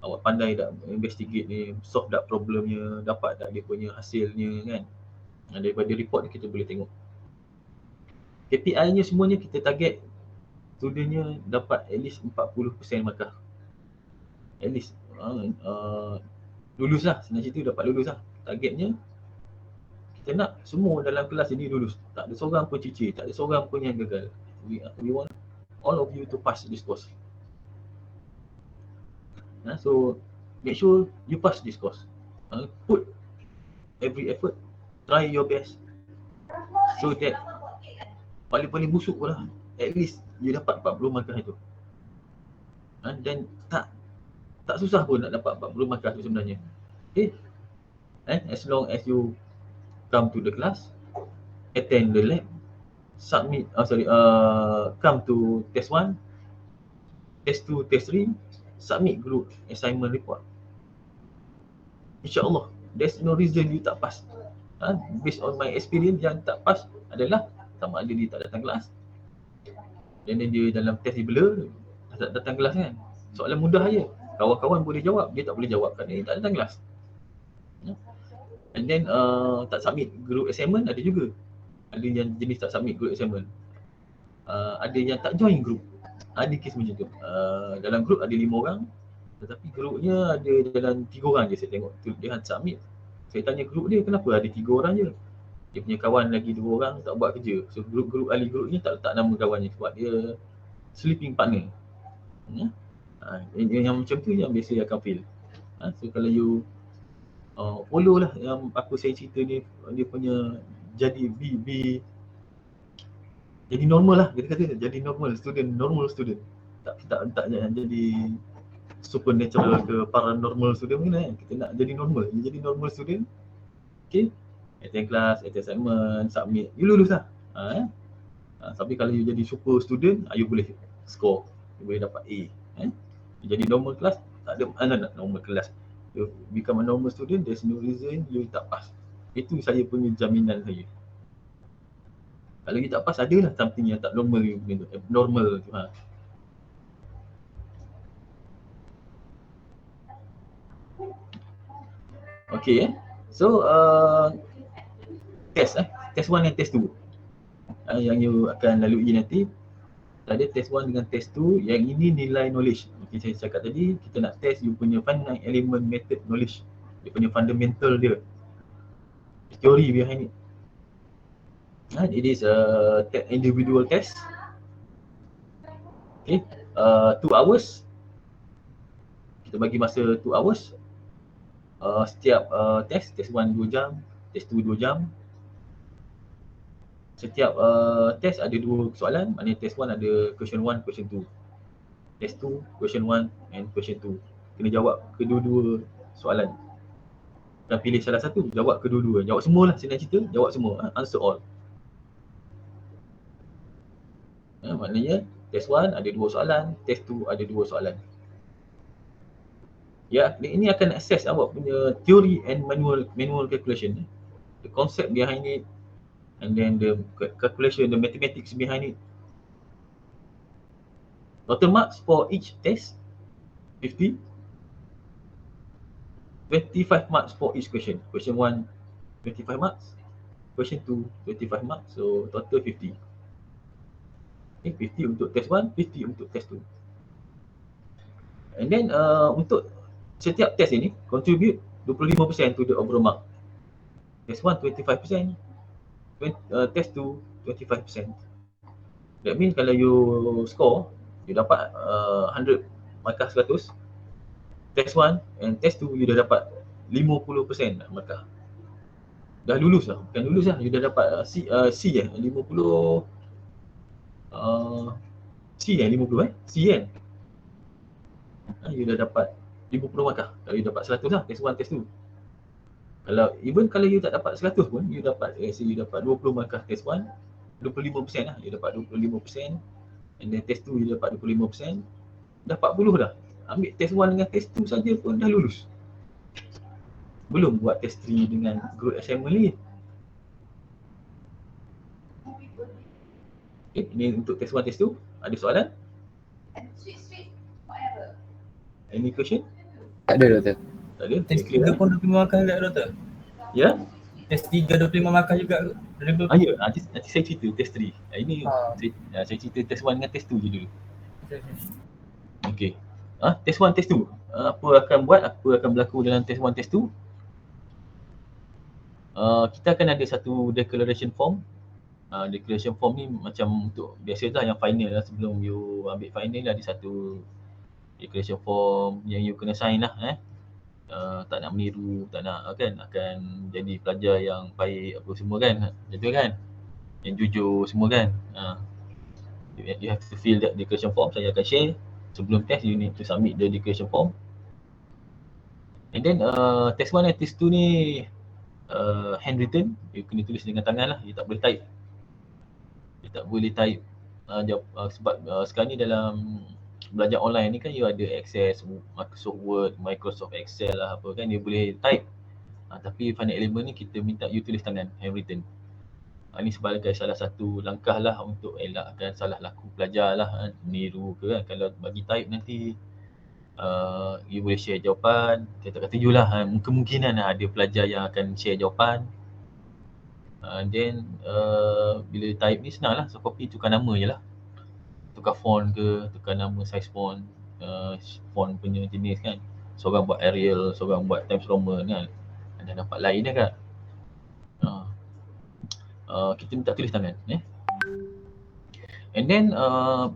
awak pandai tak investigate ni, solve tak problemnya, dapat tak dia punya hasilnya kan. Daripada report ni kita boleh tengok. KPI-nya semuanya kita target studentnya dapat at least 40% markah. At least lulus lah, senang cerita dapat lulus lah. Targetnya kita nak semua dalam kelas ini lulus. Tak ada seorang pun cicir, tak ada seorang pun yang gagal. We want all of you to pass this course. So make sure you pass this course. Put every effort, try your best, so that paling busuk pun lah, at least you dapat 40 markah itu. Dan tak susah pun nak dapat 40 markah tu sebenarnya. Okay, as long as you come to the class, attend the lab, submit, come to test 1, test 2, test 3, submit group assignment report. InsyaAllah, there's no reason you tak pass. Based on my experience, yang tak pass adalah sama ada dia tak datang kelas, dan dia dalam test dia blur, tak datang kelas kan. Soalan mudah je, kawan-kawan boleh jawab, dia tak boleh jawab kerana dia tak datang kelas. And then tak submit group assignment ada juga. Ada yang jenis tak submit group assignment. Ada yang tak join group. Ada kes macam tu. Dalam group ada 5 orang, tetapi grupnya ada dalam 3 orang je saya tengok. Dia submit. Saya tanya group dia, kenapa ada 3 orang je? Dia punya kawan lagi 2 orang tak buat kerja. So group ahli group ni tak letak nama kawannya sebab dia sleeping partner. Yang macam tu yang biasa akan fail. So kalau you follow lah yang aku saya cerita ni, dia punya jadi jadi normal lah, kita kata jadi normal student. Tak jadi supernatural ke paranormal student mungkin kan. Kita nak jadi normal student. Okay, attend class, attend assignment, submit, you lulus lah. Tapi kalau you jadi super student, you boleh score, you boleh dapat A. You jadi normal class, tak ada normal class. You become a normal student, there's no reason you tak pass. Itu saya punya jaminan saya. Kalau you tak pass, adalah something yang tak normal you punya tu, abnormal tu. Okay, so test 1 dan test 2 yang you akan lalui nanti. Ada test 1 dengan test 2, yang ini nilai knowledge. Okay, saya cakap tadi, kita nak test you punya finite element method knowledge, dia punya fundamental dia, theory behind it. It is a individual test. Okay, 2 hours. Kita bagi masa 2 hours. Setiap test 1 2 jam, test 2 2 jam. Setiap test ada 2 soalan, maknanya test 1 ada question 1, question 2. Test 2, question 1 and question 2. Kena jawab kedua-dua soalan. Dan pilih salah satu, jawab kedua-dua. Jawab semua lah, senang cerita, jawab semua, answer all. Maknanya test 1 ada 2 soalan, test 2 ada 2 soalan. Ya, ini akan assess awak punya theory and manual calculation. The concept behind it, and then the calculation, the mathematics behind it. Total marks for each test 50. 25 marks for each question. Question 1 25 marks. Question 2 25 marks. So total 50. Okay, 50 untuk test 1, 50 untuk test 2. And then untuk setiap test ini contribute 25% to the overall mark. Test 1 25%, test 2 25%. That means kalau you score, you dapat 100 markah 100. Test 1 and test 2 you dah dapat 50% markah. Dah lulus lah, bukan lulus lah, you dah dapat C 50 C 50 C kan. You dah dapat 50 markah. Kalau you dapat 100 lah, test 1, test 2. Kalau you tak dapat 100 pun, you dapat you dapat 20 markah test 1, 25% lah, you dapat 25%. And then test 2 you dapat 25%. Dah 40 dah. Ambil test 1 dengan test 2 saja pun dah lulus. Belum buat test 3 dengan group assignment lagi. Okay, ini untuk test 1, test 2. Ada soalan? Any question? Tak ada doktor. Tak ada? Test Okay, 3 pun 25 markah juga doktor. Ya? Test 3 25 markah juga. Ya, nanti saya cerita test 3. Ini saya cerita test 1 dengan test 2 je dulu. Okey. Test 1, test 2. Apa akan berlaku dalam test 1, test 2? Kita akan ada satu declaration form. Declaration form ni macam untuk biasalah yang final lah, sebelum you ambil final ada satu declaration form yang you kena sign lah. Tak nak meniru, tak nak kan, akan jadi pelajar yang baik apa semua kan, betul kan, yang jujur semua kan. You have to fill that declaration form. Saya akan share. Sebelum test you need to submit the declaration form. And then test 1 dan test 2 ni handwritten, you kena tulis dengan tangan lah, you tak boleh type. You tak boleh type sebab sekarang ni dalam belajar online ni kan you ada access Microsoft Word, Microsoft Excel lah apa kan, you boleh type. Tapi final element ni kita minta you tulis tangan, handwritten. Ini sebagai salah satu langkah lah untuk elakkan salah laku pelajar lah, meniru ke kan. Kalau bagi type nanti you boleh share jawapan, kata-kata you lah, kemungkinan ada pelajar yang akan share jawapan. Then bila type ni senang lah, so copy tukar nama je lah, tukar font ke, tukar nama, size font, font punya jenis kan. Seorang buat Arial, seorang buat Times Roman kan, anda dapat lain dah kan. Kita minta tulis tangan. And then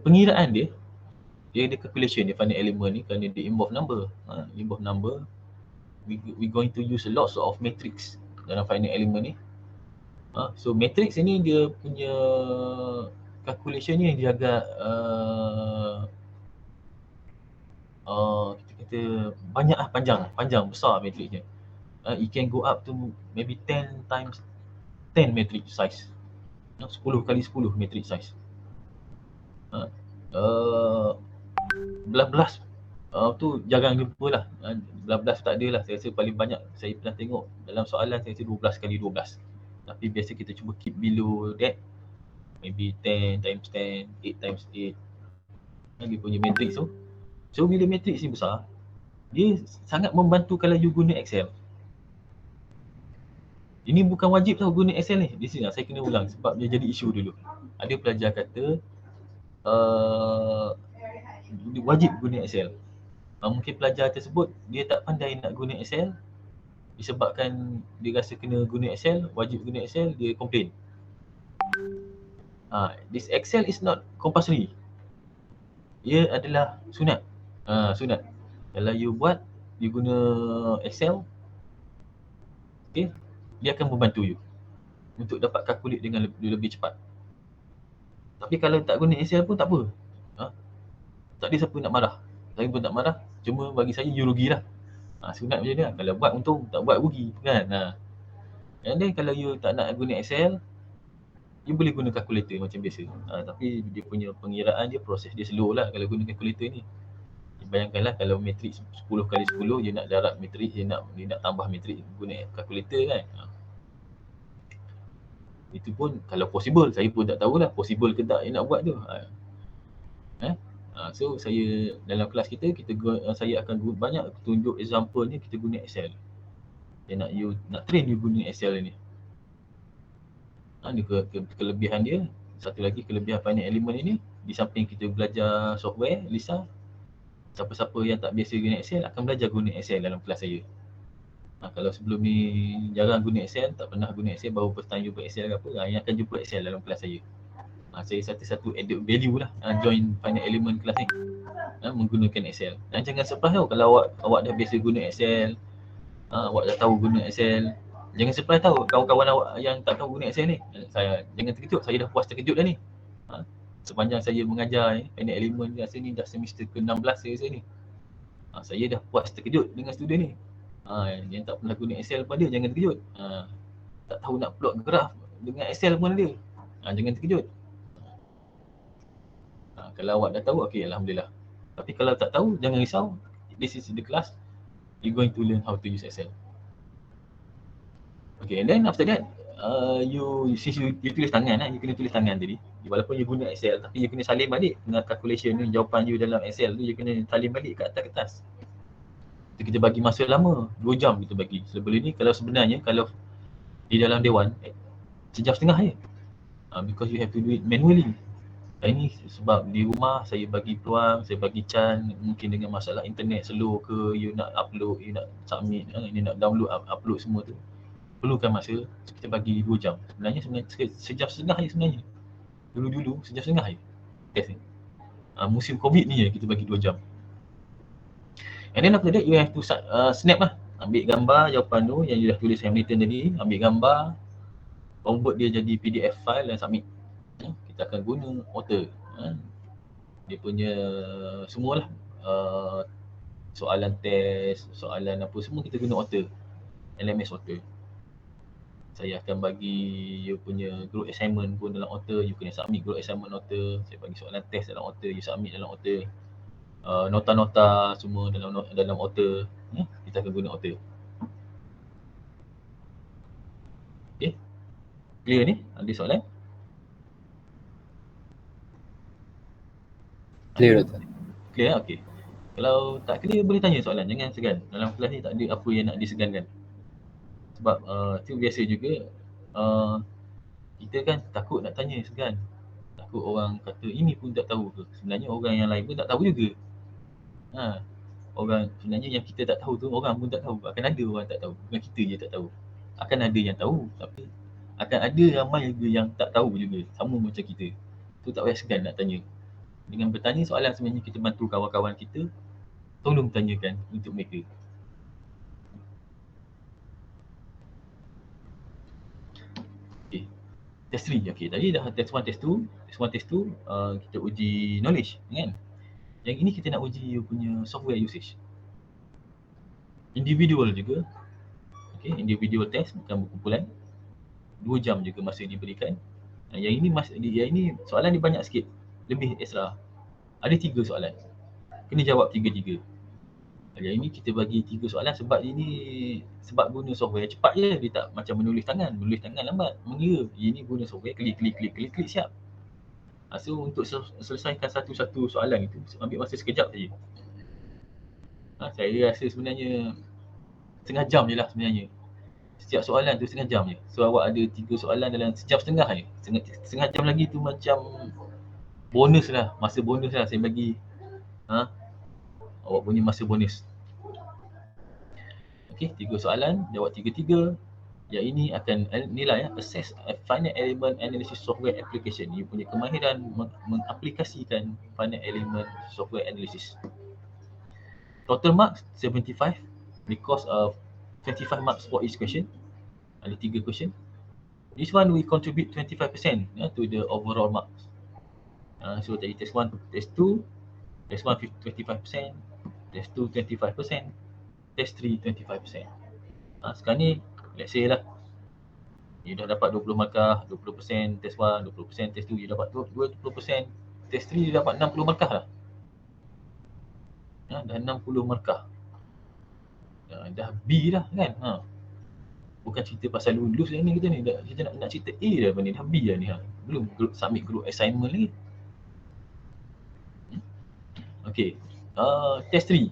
pengiraan dia ada calculation dia, final element ni, kerana dia involve number. Involve number, we going to use lots of matrix dalam final element ni. So matrix ni dia punya calculation ni dia agak kita kata banyak lah, panjang besar matrixnya. It can go up to maybe 10 times 10 matrix size. 10 kali 10 matrix size. Belas-belas tu jarang jumpa lah. Belas-belas tak ada lah. Saya rasa paling banyak saya pernah tengok dalam soalan, saya rasa 12 kali 12. Tapi biasa kita cuba keep below that. Maybe 10 times 10, 8 times 8. Dia punya matrix tu. So bila matrix ni besar, dia sangat membantu kalau you guna Excel. Ini bukan wajib tau guna Excel ni. Di sini saya kena ulang sebab dia jadi isu dulu. Ada pelajar kata wajib guna Excel. Mungkin pelajar tersebut dia tak pandai nak guna Excel, disebabkan dia rasa kena guna Excel, wajib guna Excel, dia komplain. This Excel is not compulsory. Ia adalah sunat. Sunat. Kalau you buat, you guna Excel, okay, dia akan membantu you untuk dapat calculate dengan lebih cepat. Tapi kalau tak guna Excel pun tak apa. Tak ada siapa nak marah. Saya pun tak marah. Cuma bagi saya you rugilah. Sunat macam ni lah. Kalau buat untung, tak buat rugi kan. And then kalau you tak nak guna Excel, you boleh guna calculator macam biasa. Tapi dia punya pengiraan dia, proses dia slow lah kalau guna calculator ni. Bayangkanlah kalau matrix 10 kali 10, dia nak darab matrix, dia nak tambah matrix guna calculator kan. Itu pun kalau possible, saya pun tak tahulah possible ke tak dia nak buat tu. So saya dalam kelas kita saya akan banyak tunjuk example ni kita guna Excel. Dia nak train you guna Excel ni. Ni kelebihan dia. Satu lagi kelebihan finite element ini, di samping kita belajar software Lisa, siapa-siapa yang tak biasa guna Excel akan belajar guna Excel dalam kelas saya. Kalau sebelum ni jarang guna Excel, tak pernah guna Excel, baru first time jumpa Excel ke apa, yang akan jumpa Excel dalam kelas saya. Saya satu-satu added value lah join finite element kelas ni, menggunakan Excel. Dan jangan surprise tau kalau awak dah biasa guna Excel, awak dah tahu guna Excel. Jangan surprise tahu kawan-kawan awak yang tak tahu guna Excel ni. Jangan terkejut, saya dah puas terkejut dah ni. Sepanjang saya mengajar finite element rasa ni dah semester ke-16 saya ni. Saya dah puas terkejut dengan student ni. Yang tak pernah guna Excel pun dia jangan terkejut. Tak tahu nak plot graf dengan Excel pun ada. Jangan terkejut. Kalau awak dah tahu, okey, alhamdulillah. Tapi kalau tak tahu, jangan risau. This is the class. You're going to learn how to use Excel. Okay, and then after that, you tulis tangan, you kena tulis tangan tadi. Walaupun you guna Excel, tapi you kena salin balik dengan calculation ni, jawapan you dalam Excel tu, you kena salin balik kat atas kertas. Kita bagi masa lama, 2 jam kita bagi. Sebelum ni kalau sebenarnya, kalau di dalam dewan, sejam setengah je. Because you have to do it manually. Ini sebab di rumah saya bagi peluang, saya bagi chance, mungkin dengan masalah internet slow ke, you nak upload, you nak submit, you nak download, upload semua tu. Perlukan masa, kita bagi 2 jam. Sebenarnya sejam setengah je sebenarnya. Dulu sejam setengah je test ni. Musim COVID ni je kita bagi 2 jam. And then after that you have to snap lah. Ambil gambar jawapan tu yang you dah tulis handwritten tadi, ambil gambar, convert dia jadi PDF file dan submit. Kita akan guna Otter. Dia punya semualah, soalan test, soalan apa semua kita guna Otter. LMS Otter. Saya akan bagi you punya group assignment pun dalam Otter, you kena submit group assignment Otter. Saya bagi soalan test dalam Otter, you submit dalam Otter. Nota-nota semua dalam Otter. Kita akan guna Otter. Okay, clear ni? Ada soalan? Clear Doktor. Clear? Okay. Kalau tak clear boleh tanya soalan, jangan segan. Dalam kelas ni tak ada apa yang nak disegankan. Sebab tu biasa juga, kita kan takut nak tanya, segan. Takut orang kata ini pun tak tahu ke. Sebenarnya orang yang lain pun tak tahu juga. Orang sebenarnya yang kita tak tahu tu orang pun tak tahu. Akan ada orang tak tahu, bukan kita je tak tahu. Akan ada yang tahu, tapi akan ada ramai juga yang tak tahu juga, sama macam kita. Tu tak payah segan nak tanya. Dengan bertanya soalan sebenarnya kita bantu kawan-kawan kita. Tolong tanyakan untuk mereka. Okay, test 3. Okay, tadi dah test 1, test 2. Test 1, test 2 kita uji knowledge kan. Yang ini kita nak uji you punya software usage. Individual juga. Okay, individual test bukan kumpulan. 2 jam juga masa diberikan. Yang ini soalan dia banyak sikit. Lebih extra. Ada 3 soalan. Kena jawab 3-3. Yang ini kita bagi 3 soalan sebab guna software cepat je. Dia tak macam menulis tangan. Menulis tangan lambat, mengira. Ini guna software, klik siap. So untuk selesaikan satu-satu soalan itu ambil masa sekejap saja. Saya rasa sebenarnya setengah jam je lah sebenarnya. Setiap soalan tu setengah jam je. So awak ada 3 soalan dalam sejam setengah je. Setengah jam lagi tu macam bonus lah, masa bonus lah saya bagi. Awak punya masa bonus. Okey, 3 soalan, jawab 3-3. Yang ini akan nilai assess finite element analysis software application. You punya kemahiran mengaplikasikan finite element software analysis. Total marks 75 because of 25 marks for each question. Ada 3 question. This one we contribute 25% to the overall marks. So tadi test 1, test 2, test 1 25%, test 2 25%, test 3 25%. Sekarang ni let's say lah, you dah dapat 20 markah, 20% test 1, 20% test 2, you dapat 20%, test 3 you dapat 60 markah lah. Dah 60 markah. Dah B dah kan. Bukan cerita pasal lulus ni kita ni, kita nak cerita A dah ni, dah B dah ni. Belum submit group assignment lagi. Okay. Test 3.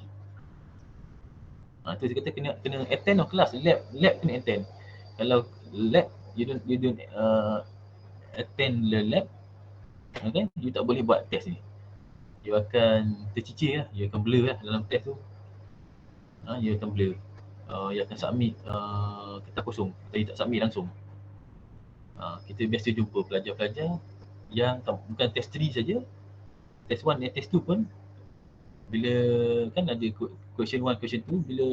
Tu saya kata kena attend of kelas. Lab kena attend. Kalau lab you don't attend the lab, okay, you tak boleh buat test ni. You akan tercicir lah, you akan blur lah dalam test tu. You akan blur. You akan submit kertas kosong, you tak submit langsung. Kita biasa jumpa pelajar-pelajar yang bukan test 3 saja, test 1 dan test 2 pun bila kan ada question 1, question 2, bila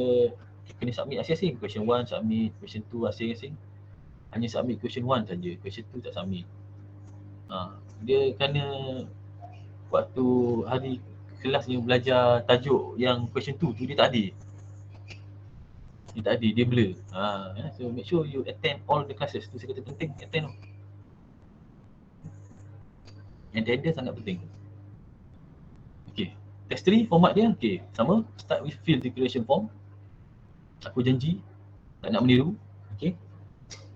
kena submit asing-asing. Question 1 submit, question 2 asing-asing. Hanya submit question 1 saja, question 2 tak submit. Dia kerana waktu hari kelas yang belajar tajuk yang question 2 tu dia tak ada. Dia blur. So make sure you attend all the classes. Tu saya kata penting, attend. Attendance sangat penting. Okay. Test 3 format dia, okay, sama. Start with field declaration form. Aku janji tak nak meniru. Okay.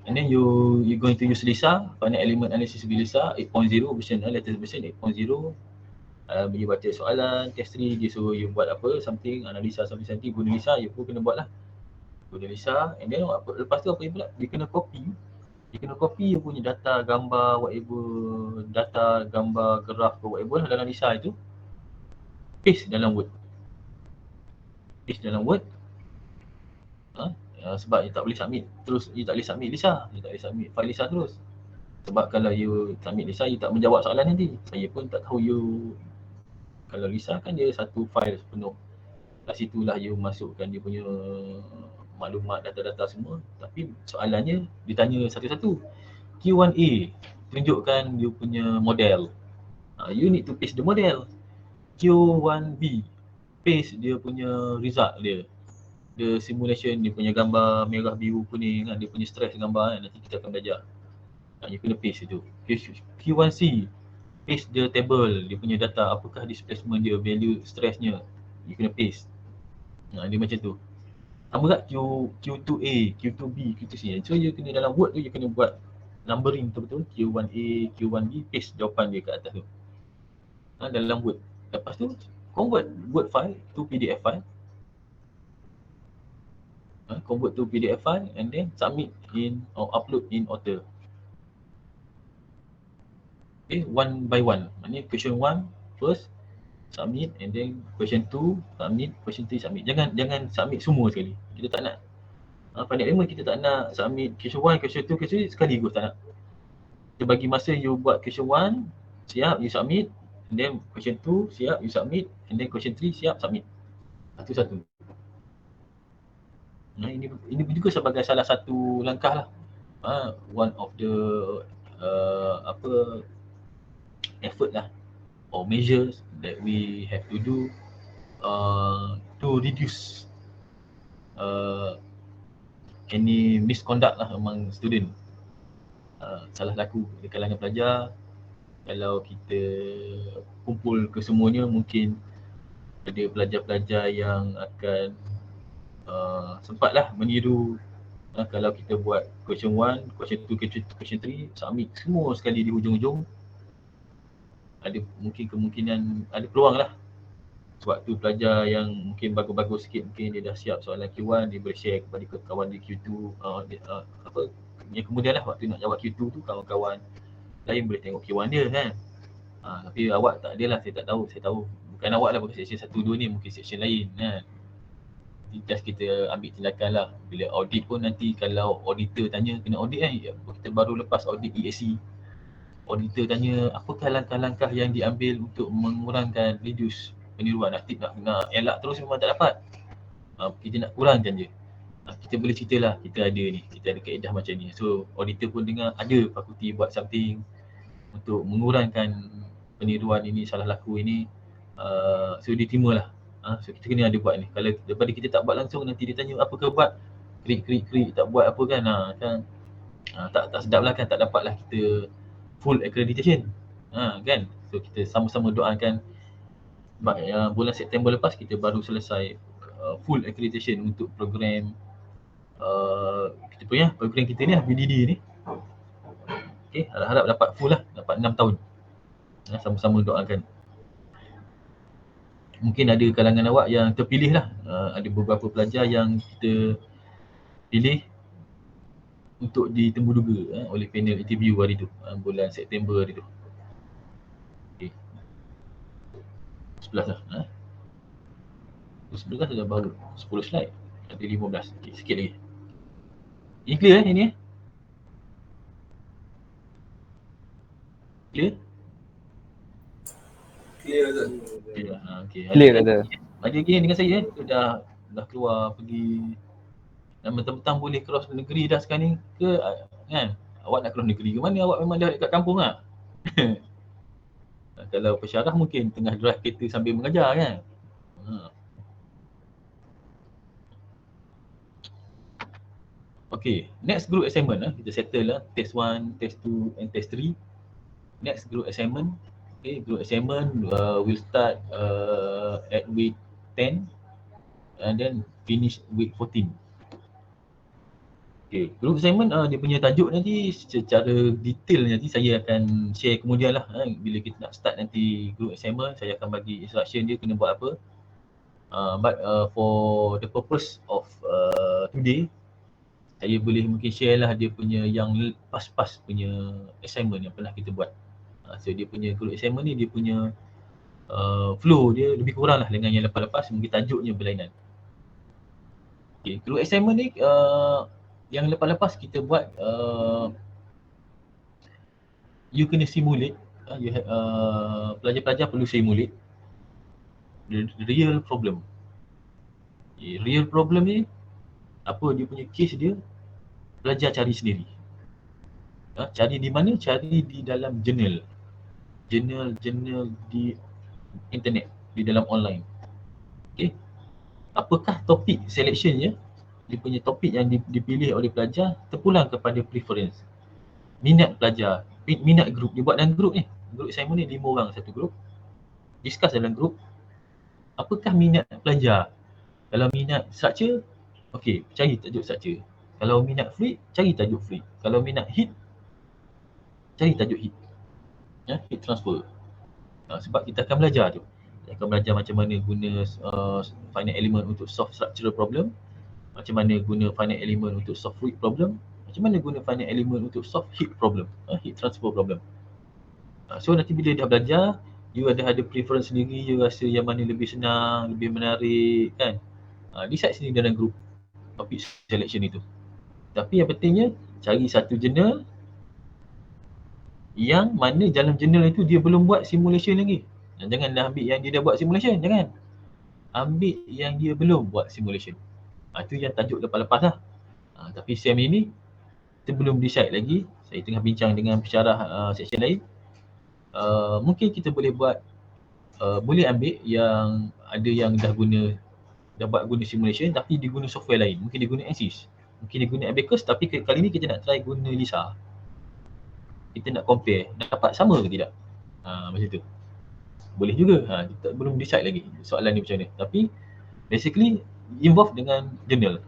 And then you going to use LISA, finite element analysis with LISA 8.0 version, latest version 8.0. Bila baca soalan, test 3 dia suruh you buat apa, something, analisa something, guna LISA, you pun kena buat lah. Guna LISA, and then lepas tu apa you pula? Dia kena copy you punya data, gambar, whatever, data, gambar, graf ke whatever lah dalam LISA itu. Paste dalam Word. Sebab you tak boleh submit terus, you tak boleh submit LISA, you tak boleh submit file LISA terus. Sebab kalau you submit LISA, you tak menjawab soalan nanti. Saya pun tak tahu you, kalau LISA kan dia satu file penuh. Kat situlah you masukkan dia punya maklumat, data-data semua. Tapi soalannya ditanya satu-satu. Q1A, tunjukkan you punya model. You need to paste the model. Q1B, paste dia punya result dia. The simulation, dia punya gambar merah, biru, kuning kan, dia punya stress gambar kan, nanti kita akan belajar. You kena paste itu. Q1C, paste the table, dia punya data, apakah displacement dia, value stressnya, you kena paste. Dia macam tu. Sama tak Q2A, Q2B, Q2C. So you kena dalam Word tu, you kena buat numbering betul-betul, Q1A, Q1B, paste jawapan dia kat atas tu. Dalam Word. Lepas tu, convert Word file to PDF file. Convert to PDF file and then submit in or upload in Otter. Okay, one by one. Maknanya question 1 first submit, and then question 2 submit, question 3 submit. Jangan submit semua sekali. Kita tak nak. Finite element kita tak nak submit question 1, question 2, question 3 sekaligus tak nak. Kita bagi masa you buat question 1, siap you submit, and then question 2 siap you submit, and then question 3 siap submit. Satu-satu. Ini juga sebagai salah satu langkah lah. One of the effort lah or measures that we have to do to reduce any misconduct lah among student. Salah laku di kalangan pelajar. Kalau kita kumpul kesemuanya, mungkin ada pelajar-pelajar yang akan sempatlah meniru. Kalau kita buat question 1, question 2, question 3, submit semua sekali di hujung-hujung, ada mungkin kemungkinan, ada peluang lah. Sebab tu pelajar yang mungkin bagus-bagus sikit, mungkin dia dah siap soalan Q1, dia boleh share kepada kawan di Q2, yang kemudian lah waktu nak jawab Q2 tu, kawan-kawan lain boleh tengok Q1 dia kan. Tapi awak tak adalah, saya tak tahu. Saya tahu bukan awak lah, bukan section 1, 2 ni, mungkin section lain kan. Just kita ambil tindakan lah. Bila audit pun nanti, kalau auditor tanya, kena audit kan, kita baru lepas audit EAC, auditor tanya apakah langkah-langkah yang diambil untuk mengurangkan, reduce peniruan. Nak elak terus memang tak dapat. Kita nak kurangkan je. Kita boleh cerita lah, kita ada kaedah macam ni. So auditor pun dengar ada fakulti buat something untuk mengurangkan peniruan ini, salah laku ini. So dia terima lah. So kita kena ada buat ni. Kalau daripada kita tak buat langsung, nanti dia tanya apa ke buat, krik tak buat apa kan. Tak sedap lah kan, tak dapat lah kita full accreditation kan. So kita sama-sama doakan bulan September lepas kita baru selesai full accreditation untuk program kita punya program kita ni lah, BDD ni. Okay, harap-harap dapat full lah, dapat 6 tahun. Sama-sama doakan. mungkin ada kalangan awak yang terpilih lah. Ada beberapa pelajar yang kita pilih untuk ditemuduga oleh panel interview hari tu, bulan September hari tu. Okay. 11 lah. 11 dah baru 10 slide. Ada 15. Okay, sikit lagi. Ini clear ini Clear? Clear tu. Clear. Okay. Clear kata. Ada lagi dengan saya dah keluar pergi dan mentang-mentang boleh cross negeri dah sekarang ni ke kan? Awak nak cross negeri ke mana? Awak memang dah dekat kampung lah. Kalau pesyarah mungkin tengah drive kereta sambil mengajar kan. Okay, next group assignment kita settle lah test 1, test 2 and test 3. Next group assignment. Okay, group assignment will start at week 10 and then finish week 14. Okay, group assignment dia punya tajuk nanti secara detail nanti saya akan share kemudian lah. Bila kita nak start nanti group assignment, saya akan bagi instruction dia kena buat apa. But for the purpose of today, saya boleh mungkin share lah dia punya yang pas-pas punya assignment yang pernah kita buat. So dia punya group assignment ni dia punya flow dia lebih kurang lah dengan yang lepas-lepas, mungkin tajuknya berlainan. Okay, group assignment ni yang lepas-lepas kita buat you kena simulate, pelajar-pelajar perlu simulate the real problem. Real problem ni apa dia punya case dia, pelajar cari sendiri. Cari di mana? Cari di dalam jurnal di internet, di dalam online. Okay. Apakah topik selection dia punya topik yang dipilih oleh pelajar terpulang kepada preference, minat pelajar, minat grup. Dia buat dalam grup ni, grup assignment ni 5 orang satu grup, discuss dalam grup. Apakah minat pelajar? Kalau minat structure, okey, cari tajuk structure. Kalau minat fluid, cari tajuk fluid. Kalau minat heat, cari tajuk heat. Heat transfer. Sebab kita akan belajar tu. Kita akan belajar macam mana guna finite element untuk solve structural problem, macam mana guna finite element untuk solve fluid problem, macam mana guna finite element untuk solve heat problem, heat transfer problem. So nanti bila dah belajar, you ada preference sendiri, you rasa yang mana lebih senang, lebih menarik kan. Decide sendiri dalam group topik selection itu. Tapi yang pentingnya cari satu jurnal yang mana dalam jurnal itu dia belum buat simulation lagi. Janganlah ambil yang dia dah buat simulation, jangan. Ambil yang dia belum buat simulation. Itu yang tajuk lepas-lepas lah. Tapi SEM ini kita belum decide lagi. Saya tengah bincang dengan pensyarah section lain. Mungkin kita boleh buat, boleh ambil yang ada yang dah buat guna simulation tapi dia guna software lain. Mungkin dia guna ANSYS, mungkin dia guna Abacus, tapi kali ni kita nak try guna LISA. Kita nak compare, dapat sama ke tidak? Macam tu. Boleh juga. Kita belum decide lagi soalan ni macam mana. Tapi basically involve dengan jurnal.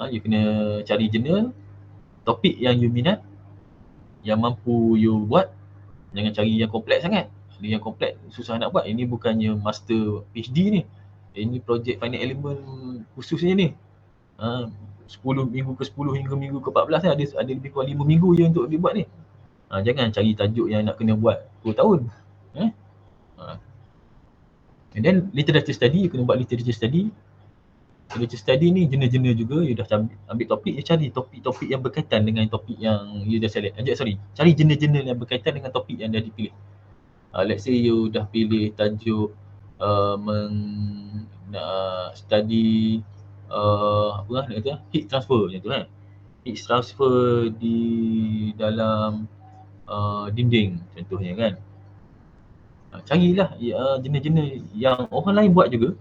You kena cari jurnal, topik yang you minat, yang mampu you buat. Jangan cari yang kompleks sangat. Yang kompleks susah nak buat. Ini bukannya master PhD ni. Ini projek finite element khususnya ni. 10 minggu ke 10 hingga minggu ke 14 ni, ada lebih kurang 5 minggu je untuk dibuat ni. Jangan cari tajuk yang nak kena buat 10 tahun. And then literature study, you kena buat literature study. Literature study ni jurnal-jurnal juga, you dah ambil topik, you cari topik-topik yang berkaitan dengan topik yang you dah select. Cari jurnal-jurnal yang berkaitan dengan topik yang dah dipilih. Let's say you dah pilih tajuk study heat transfer macam tu kan. Heat transfer di dalam dinding contohnya kan. Carilah jurnal-jurnal yang orang lain buat juga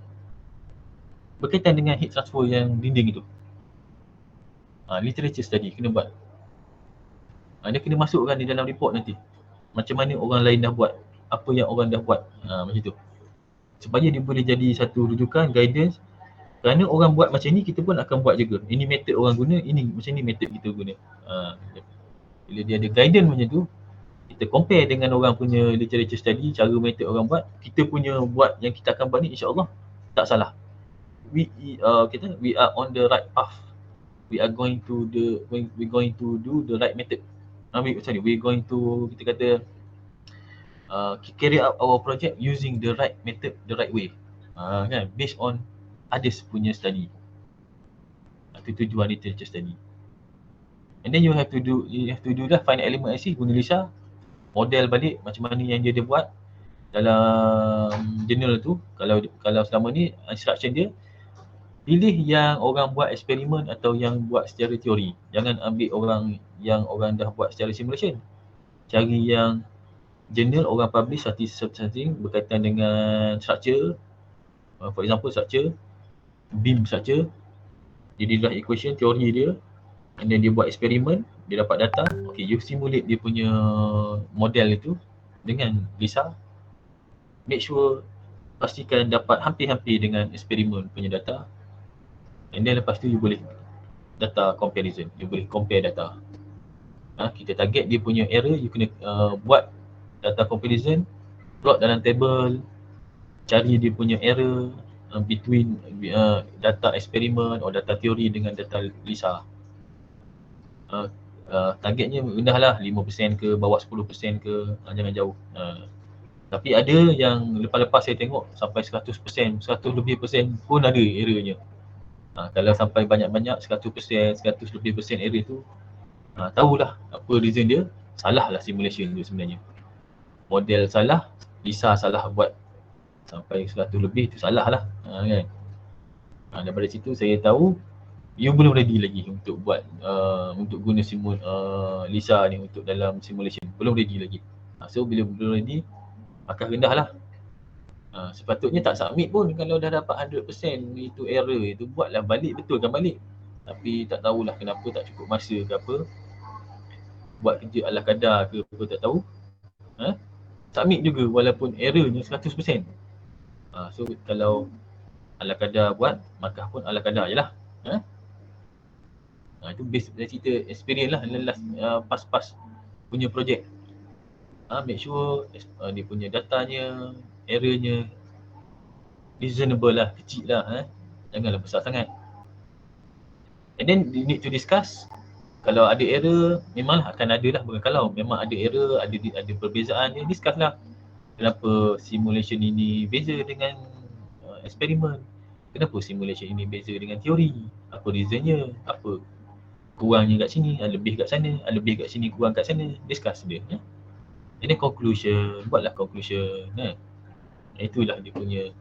berkaitan dengan heat transfer yang dinding itu. Literature study kena buat. Dia kena masukkan di dalam report nanti. Macam mana orang lain dah buat, apa yang orang dah buat, macam tu. Supaya dia boleh jadi satu rujukan, guidance. Kerana orang buat macam ni, kita pun akan buat juga. Ini method orang guna, ini macam ni method kita guna. Bila dia ada guidance macam tu, kita compare dengan orang punya literature study, cara method orang buat, kita punya buat yang kita akan buat ni insya-Allah tak salah. We are on the right path. We are going to do the right method. We're going to kita kata carry out our project using the right method, the right way. Kan, based on others punya study. Itu tujuan literature study. And then you have to do lah finite element analysis, guna Lisa, model balik macam mana yang dia buat dalam journal tu. Kalau selama ni instruction dia, pilih yang orang buat eksperimen atau yang buat secara teori. Jangan ambil yang orang dah buat secara simulation. Cari yang journal orang publish something berkaitan dengan structure. For example, structure, beam structure. Dia buat equation, teori dia. And then dia buat eksperimen, dia dapat data. Okay, you simulate dia punya model itu dengan Lisa. Make sure pastikan dapat hampir-hampir dengan eksperimen punya data. And then lepas tu you boleh data comparison, you boleh compare data. Kita target dia punya error, you kena buat data comparison, plot dalam table, cari dia punya error between data eksperimen atau data teori dengan data Lisa. Targetnya rendah lah, 5% ke, bawah 10% ke, jangan jauh. Tapi ada yang lepas-lepas saya tengok sampai 100%, 100 lebih persen pun ada errornya. Kalau sampai banyak-banyak 100%, 100 lebih persen error tu, tahulah apa reason dia. Salah lah simulation tu sebenarnya. Model salah, Lisa salah buat. Sampai 100 lebih tu salah lah, kan. Daripada situ saya tahu you belum ready lagi untuk buat untuk guna Lisa ni untuk dalam simulation. Belum ready lagi. So bila belum ready, markah rendah lah. Sepatutnya tak submit pun kalau dah dapat 100% itu error itu, buatlah balik, betulkan balik. Tapi tak tahulah kenapa tak cukup masa ke apa, buat kerja ala kadar ke apa tak tahu. Submit juga walaupun errornya 100%. So kalau ala kadar buat, markah pun ala kadar je lah. Itu base dari cerita experience lah, last pas-pas punya projek. Make sure dia punya datanya, errornya reasonable lah, kecil lah, janganlah besar sangat. And then you need to discuss. Kalau ada error, memanglah akan ada lah. Bukan kalau, memang ada error, ada perbezaan, discuss lah. Kenapa simulation ini beza dengan eksperimen? Kenapa simulation ini beza dengan teori? Apa reasonnya? Apa kurangnya kat sini, lebih kat sana, lebih kat sini, kurang kat sana. Discuss dia. Ini conclusion, buatlah conclusion. Itulah dia punya.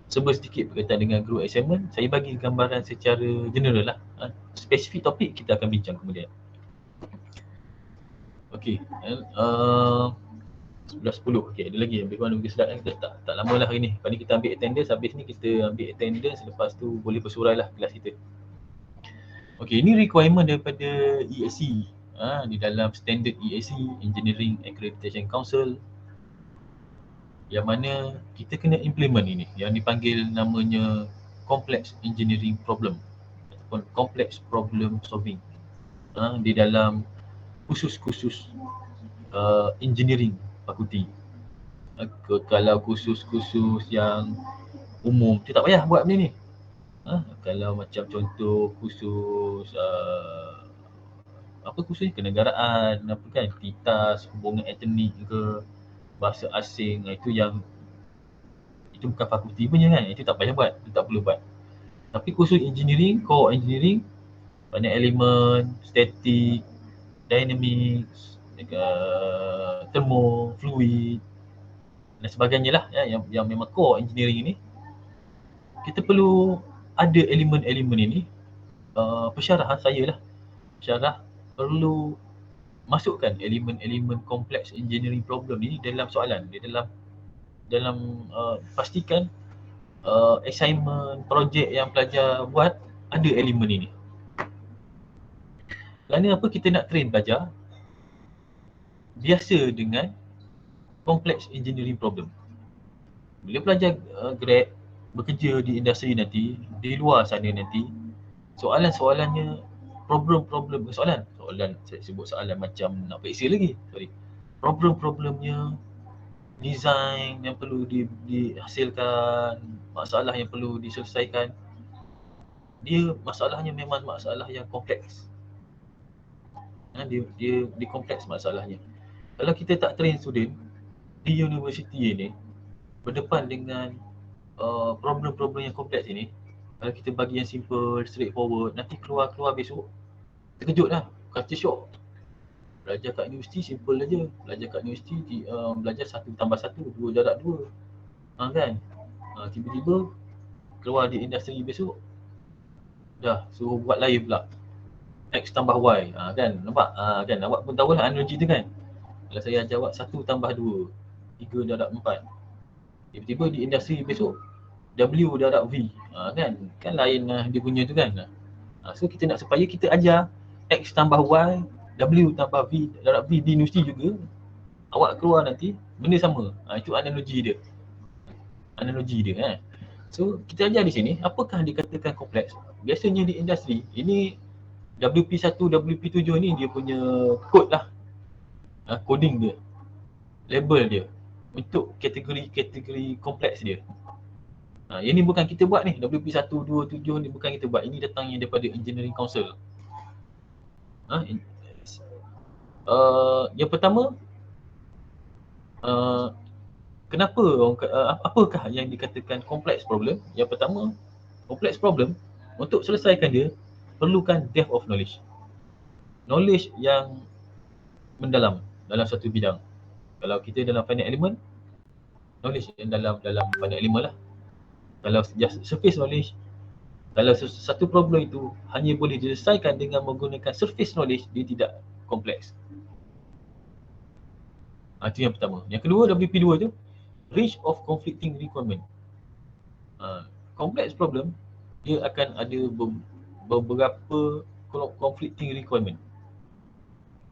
Sebab sedikit berkaitan dengan group assignment, saya bagi gambaran secara general lah. Spesifik topik kita akan bincang kemudian. Okey, 11.10. Okey, ada lagi lebih kurang 2 slide. Kita tak lama lah hari ni. Lepas ni kita ambil attendance, habis ni kita ambil attendance, lepas tu boleh bersurai lah kelas kita. Okey, ini requirement daripada EAC. Di dalam standard EAC, Engineering Accreditation Council, yang mana kita kena implement ini, yang dipanggil namanya Complex Engineering Problem ataupun Complex Problem Solving di dalam kursus-kursus engineering fakulti. Kalau kursus-kursus yang umum, kita tak payah buat benda ni. Kalau macam contoh kursus apa kursus ni, kenegaraan, apa kan, TITAS, hubungan etnik ke, bahasa asing, itu bukan fakulti punya kan, itu tak payah buat, itu tak perlu buat. Tapi kursus engineering, core engineering, banyak elemen, static, dynamics, thermo, fluid dan sebagainya lah, yang memang core engineering ini, kita perlu ada elemen-elemen ini. Pensyarahan saya lah, pensyarah perlu masukkan elemen-elemen kompleks engineering problem ini dalam soalan, di dalam pastikan assignment, projek yang pelajar buat ada elemen ini. Kerana apa kita nak train pelajar biasa dengan kompleks engineering problem. Bila pelajar grad, bekerja di industri nanti, di luar sana nanti, soalan-soalannya, soalan saya sebut soalan macam nak periksa lagi, problem-problemnya, design yang perlu dihasilkan, masalah yang perlu diselesaikan, dia masalahnya memang masalah yang kompleks. Dia kompleks masalahnya. Kalau kita tak train student di universiti ini berdepan dengan problem-problem yang kompleks ini, kalau kita bagi yang simple, straightforward, nanti keluar besok terkejut lah, culture shock. Belajar kat universiti simple aja, belajar kat universiti belajar 1 tambah 1, 2 darab 2, kan? Tiba-tiba keluar di industri besok dah suruh buat lain pula, X tambah Y, kan? Nampak? Kan awak pun tahu lah analogi tu kan. Kalau saya ajar awak 1 tambah 2, 3 darab 4, tiba-tiba di industri besok W darab V, kan lain dia punya tu kan. So kita nak supaya kita ajar X tambah Y, W tambah V darab V di universiti juga, awak keluar nanti benda sama. Itu analogi dia. Kan. So kita ajar di sini, apakah dikatakan kompleks? Biasanya di industri, ini WP1, WP7 ni dia punya kod lah. Coding dia, label dia untuk kategori kompleks dia. Yang ni bukan kita buat ni, WP1, 2, 7 ni bukan kita buat. Ini datangnya daripada Engineering Council. Yang pertama, kenapa apakah yang dikatakan complex problem? Yang pertama, complex problem untuk selesaikan dia perlukan depth of knowledge. Knowledge yang mendalam dalam satu bidang. Kalau kita dalam finite element, knowledge yang dalam finite element lah. Kalau just surface knowledge, kalau satu problem itu hanya boleh diselesaikan dengan menggunakan surface knowledge, dia tidak kompleks. Itu yang pertama. Yang kedua, WP2 tu, range of conflicting requirement. Complex problem, dia akan ada beberapa conflicting requirement.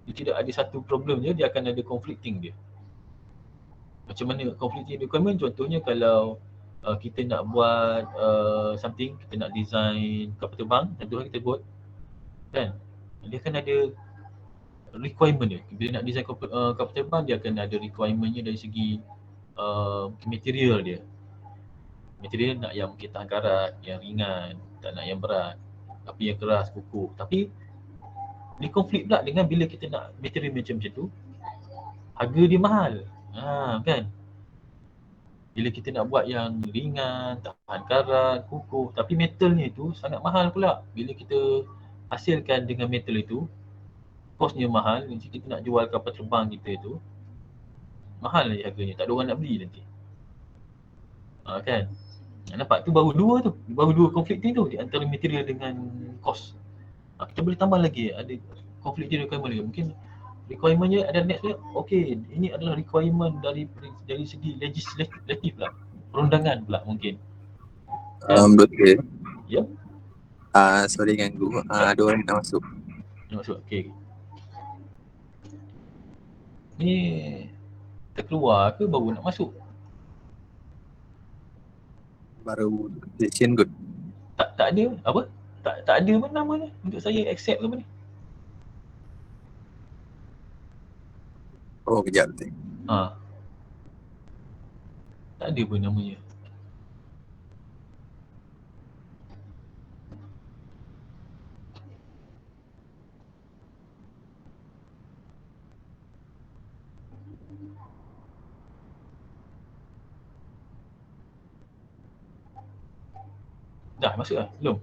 Dia tidak ada satu problem je, dia akan ada conflicting dia. Macam mana conflicting requirement? Contohnya kalau kita nak buat something, kita nak design kapal terbang, contohnya kita buat, kan? Dia akan ada requirement dia. Bila nak design kapal terbang, dia akan ada requirementnya dari segi material dia. Material nak yang mungkin tahan karat, yang ringan, tak nak yang berat, tapi yang keras, kukuh. Tapi dia konflik pula dengan bila kita nak material macam tu, harga dia mahal. Kan? Bila kita nak buat yang ringan, tahan karat, kukuh, tapi metalnya itu sangat mahal pula. Bila kita hasilkan dengan metal itu, kosnya mahal. Nanti kita nak jual kapal terbang kita itu, mahal lagi harganya, tak ada orang nak beli nanti. Kan? Nampak? Tu baru dua conflicting tu di antara material dengan kos. Kita boleh tambah lagi, ada conflicting requirement lagi. Mungkin requirementnya ada next pula. Okey, ini adalah requirement dari segi legislatif pula, perundangan pula mungkin. Betul. Ya. Sorry ganggu. Ada orang nak masuk. Okey. Ni terkeluar ke baru nak masuk? Baru session good. Tak ada apa? Tak ada pun nama ni untuk saya accept ke apa ni? Oh, kejap nanti. Tak ada pun namanya. Dah masuk lah? Belum?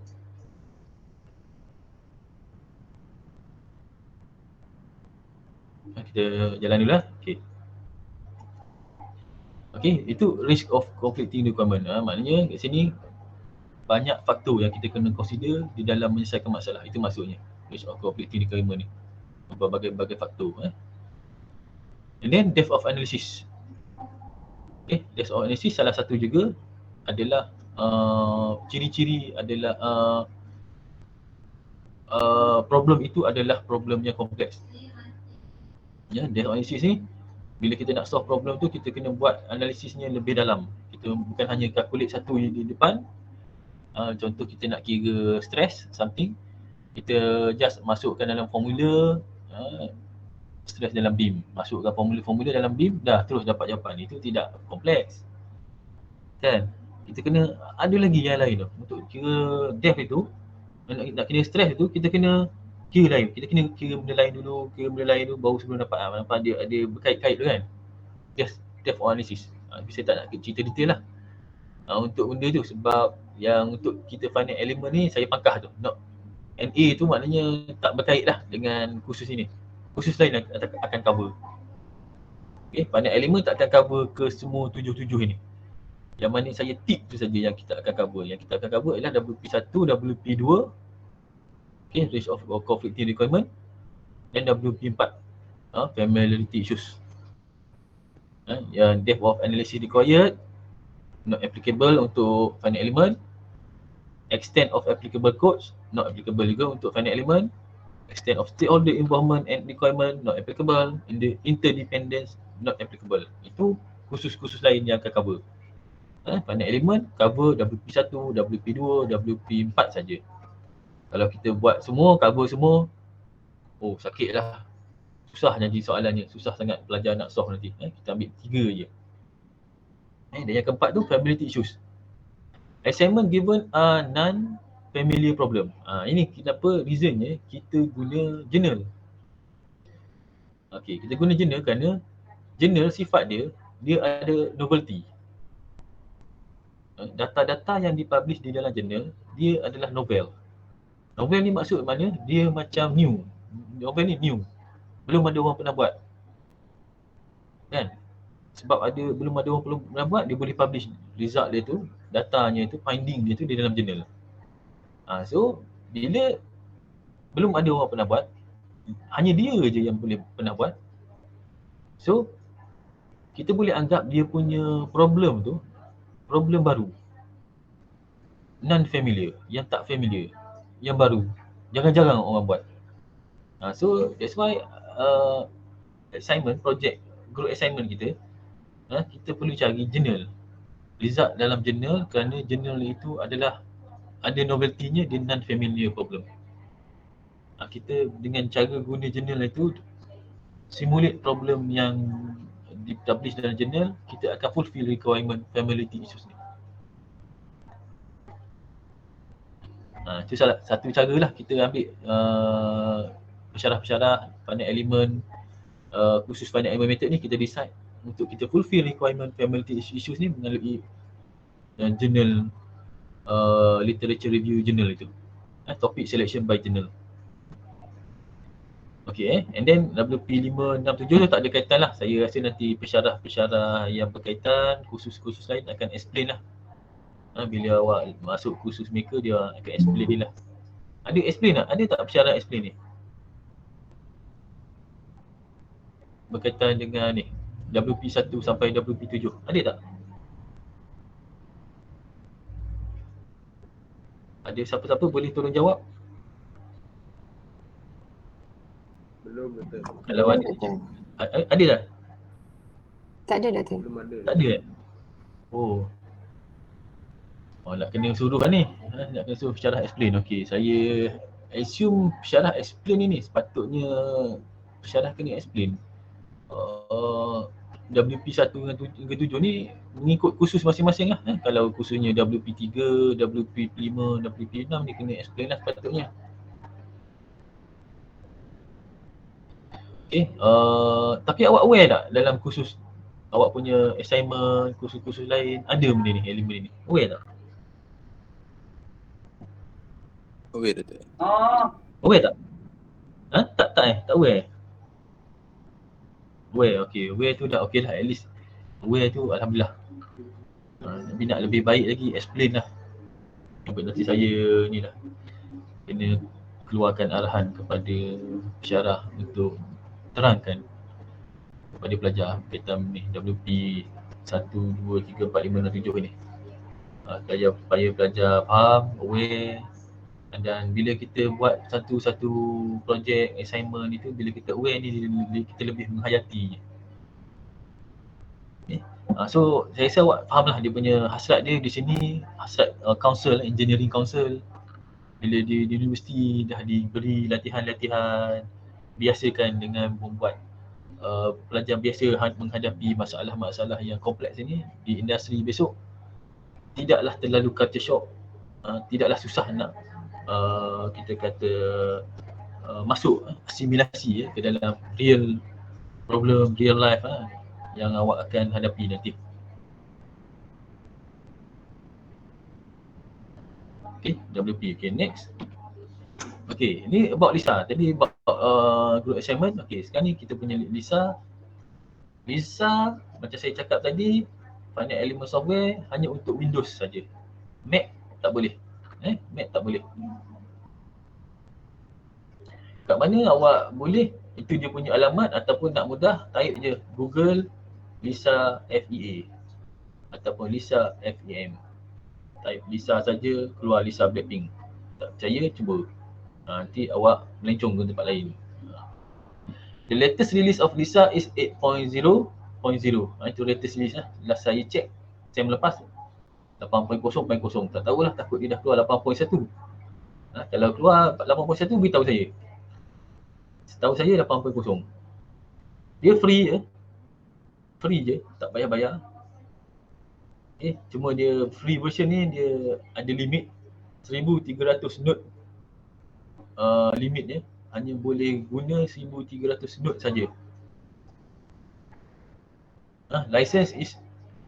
Kita jalan dulu lah. Okey, itu risk of conflicting requirement. Maknanya kat sini banyak faktor yang kita kena consider di dalam menyelesaikan masalah. Itu maksudnya risk of conflicting requirement ni. Berbagai faktor. And then depth of analysis. Depth of analysis salah satu juga adalah ciri-ciri adalah problem itu adalah problem yang kompleks. Ya, depth of analysis ni bila kita nak solve problem tu, kita kena buat analisisnya lebih dalam. Kita bukan hanya calculate satu di depan. Contoh kita nak kira stress something, kita just masukkan dalam formula, stres dalam BIM, masukkan formula-formula dalam BIM, dah terus dapat jawapan. Itu tidak kompleks. Kan? Kita kena ada lagi yang lain tu. Untuk kira depth itu, nak kena stres itu, kita kena kira lain. Kita kena kira benda lain dulu, baru sebelum dapat. Nampak dia ada berkait-kait tu kan. Depth of analysis. Tapi saya tak nak cerita detail lah. Untuk benda tu sebab yang untuk kita finite element ni saya pangkah tu. NA tu maknanya tak berkait lah dengan kursus ini. Kursus lain akan cover. Okay, finite element tak akan cover ke semua 7 ini. Yang mana saya tip tu saja yang kita akan cover. Yang kita akan cover adalah WP1, WP2, okay, range of conflicting requirement, dan WP4, familiarity issues. Yang depth of analysis required, not applicable untuk finite element. Extent of applicable codes, not applicable juga untuk finite element. Extent of stakeholder involvement and requirement, not applicable. Interdependence, not applicable. Itu khusus-khusus lain yang akan cover. Finite element cover WP1, WP2, WP4 saja. Kalau kita buat semua, cover semua, oh sakit lah. Susah janji soalannya, susah sangat pelajar nak solve nanti. Kita ambil 3 je. Dan yang keempat tu, familiarity issues. Assignment given are non-familiar problem. Ini kenapa reasonnya kita guna journal. Okay, kita guna journal kerana journal sifat dia ada novelty. Data-data yang dipublish di dalam journal, dia adalah novel. Novel ni maksud mana? Dia macam new. Novel ni new. Belum ada orang pernah buat. Kan? Sebab belum ada orang pernah buat, dia boleh publish result dia tu, datanya tu, finding dia tu di dalam journal. So, bila belum ada orang pernah buat, hanya dia je yang boleh pernah buat. So, kita boleh anggap dia punya problem tu problem baru, non-familiar, yang tak familiar, yang baru, jarang-jarang orang buat. So that's why assignment, project, group assignment kita, kita perlu cari journal, result dalam journal, kerana journal itu adalah ada novelty-nya, dia non-familiar problem. Kita dengan cara guna journal itu simulate problem yang di-publish dalam journal, kita akan fulfill requirement familiarity issues ni. Itu salah satu cara lah kita ambil pensyarah-pensyarah finite element, khusus finite element method ni, kita decide untuk kita fulfill requirement familiarity issues ni melalui journal, literature review journal itu, topic selection by journal. Okay, and then WP5, 6, 7 tu tak ada kaitan lah. Saya rasa nanti pensyarah-pensyarah yang berkaitan, khusus-khusus lain akan explain lah. Bila awak masuk khusus mereka, dia akan explain ni lah. Ada explain tak? Ada tak pensyarah explain ni? Berkaitan dengan ni, WP1 sampai WP7. Ada tak? Ada siapa-siapa boleh tolong jawab? Belum betul. Kalau ada tak? Tak ada, Doktor. Belum ada. Tak ada eh? Oh, nak kena suruh kan ni? Nak kena suruh pensyarah explain. Okey, saya assume pensyarah explain ni sepatutnya pensyarah kena explain. WP1 dengan 7 ni mengikut kursus masing-masing lah. Kalau kursusnya WP3, WP5, WP6 dia kena explain lah sepatutnya. Okay, tapi awak aware tak dalam kursus awak punya assignment, kursus-kursus lain ada benda ni, elemen ni? Aware tak? Aware tak? Aware tak? Tak aware? Aware, okay. Aware tu dah okay lah, at least aware tu alhamdulillah. Tapi nak lebih baik lagi, explain lah. Nanti saya ni lah kena keluarkan arahan kepada pensyarah untuk terangkan kepada pelajar berkaitan ni WP 1, 2, 3, 4, 5 dan 7 ni. Supaya pelajar faham, aware, dan bila kita buat satu-satu projek, assignment itu, bila kita aware ni, kita lebih menghayatinya. Okay. So saya rasa awak faham lah dia punya hasrat dia di sini, hasrat council, engineering council. Bila di universiti dah diberi latihan-latihan, biasakan dengan membuat pelajar biasa menghadapi masalah-masalah yang kompleks ini di industri besok, tidaklah terlalu culture shock, tidaklah susah nak kita kata masuk asimilasi ke dalam real problem, real life yang awak akan hadapi nanti. Okay, WP. Okay, next. Okay, ni about Lisa. Tadi about group assignment. Okay, sekarang ni kita punya Lisa. Lisa, macam saya cakap tadi, finite element software hanya untuk Windows saja. Mac tak boleh. Mac tak boleh. Kat mana awak boleh, itu dia punya alamat, ataupun nak mudah, type je Google Lisa FEA ataupun Lisa FEM. Type Lisa saja, keluar Lisa Blackpink. Tak percaya, cuba. Nanti awak melencong ke tempat lain. The latest release of Lisa is 8.0.0. Itu latest release lah. Last saya check, saya melepas 8.0.0. Tak tahulah, takut dia dah keluar 8.1. Kalau keluar 8.1, beritahu saya. Setahu saya 8.0. Dia free je. Free je, tak payah bayar. Cuma dia free version ni dia ada limit 1300 note limitnya, hanya boleh guna 1300 note saja. License is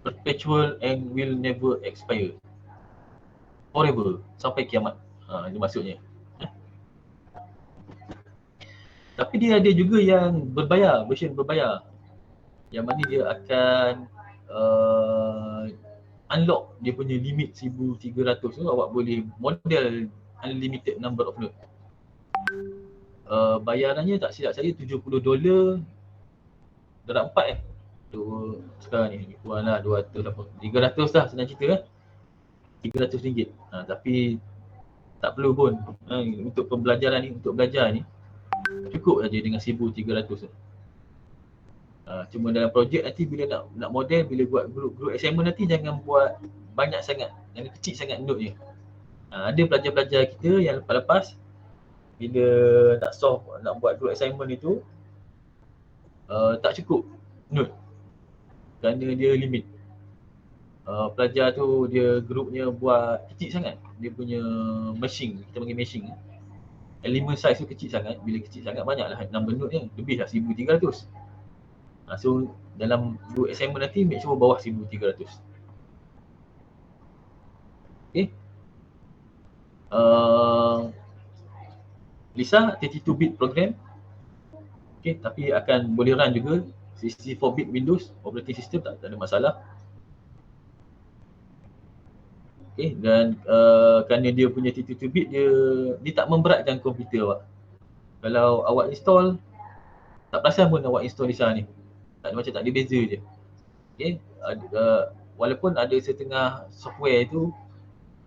perpetual and will never expire. Forever, sampai kiamat. Itu maksudnya. Tapi dia ada juga yang berbayar, version berbayar. Yang mana dia akan unlock dia punya limit 1300 tu, awak boleh model unlimited number of note. Bayarannya tak silap saya $70 darab 4 sekarang ni kuranglah 300 lah senang cerita RM300. Tapi tak perlu pun untuk pembelajaran ni, untuk belajar ni cukup saja dengan 1300 tu. Cuma dalam projek nanti bila nak model, bila buat group assignment nanti jangan buat banyak sangat, jangan kecil sangat note je. Ada pelajar-pelajar kita yang lepas-lepas bila nak buat group assignment itu tak cukup note kerana dia limit. Pelajar tu dia grupnya buat kecil sangat, dia punya machine, kita panggil machine, element size tu kecil sangat. Bila kecil sangat banyaklah number note nya, lebih dah 1300. So dalam group assignment nanti make sure bawah 1300. Okay. Lisa 32-bit program. Okay, tapi akan boleh run juga 64-bit Windows operating system, tak ada masalah. Okay, dan kerana dia punya 32-bit, dia tak memberatkan komputer awak. Kalau awak install, tak perasan pun awak install Lisa ni. Macam tak ada beza je. Okay, walaupun ada setengah software tu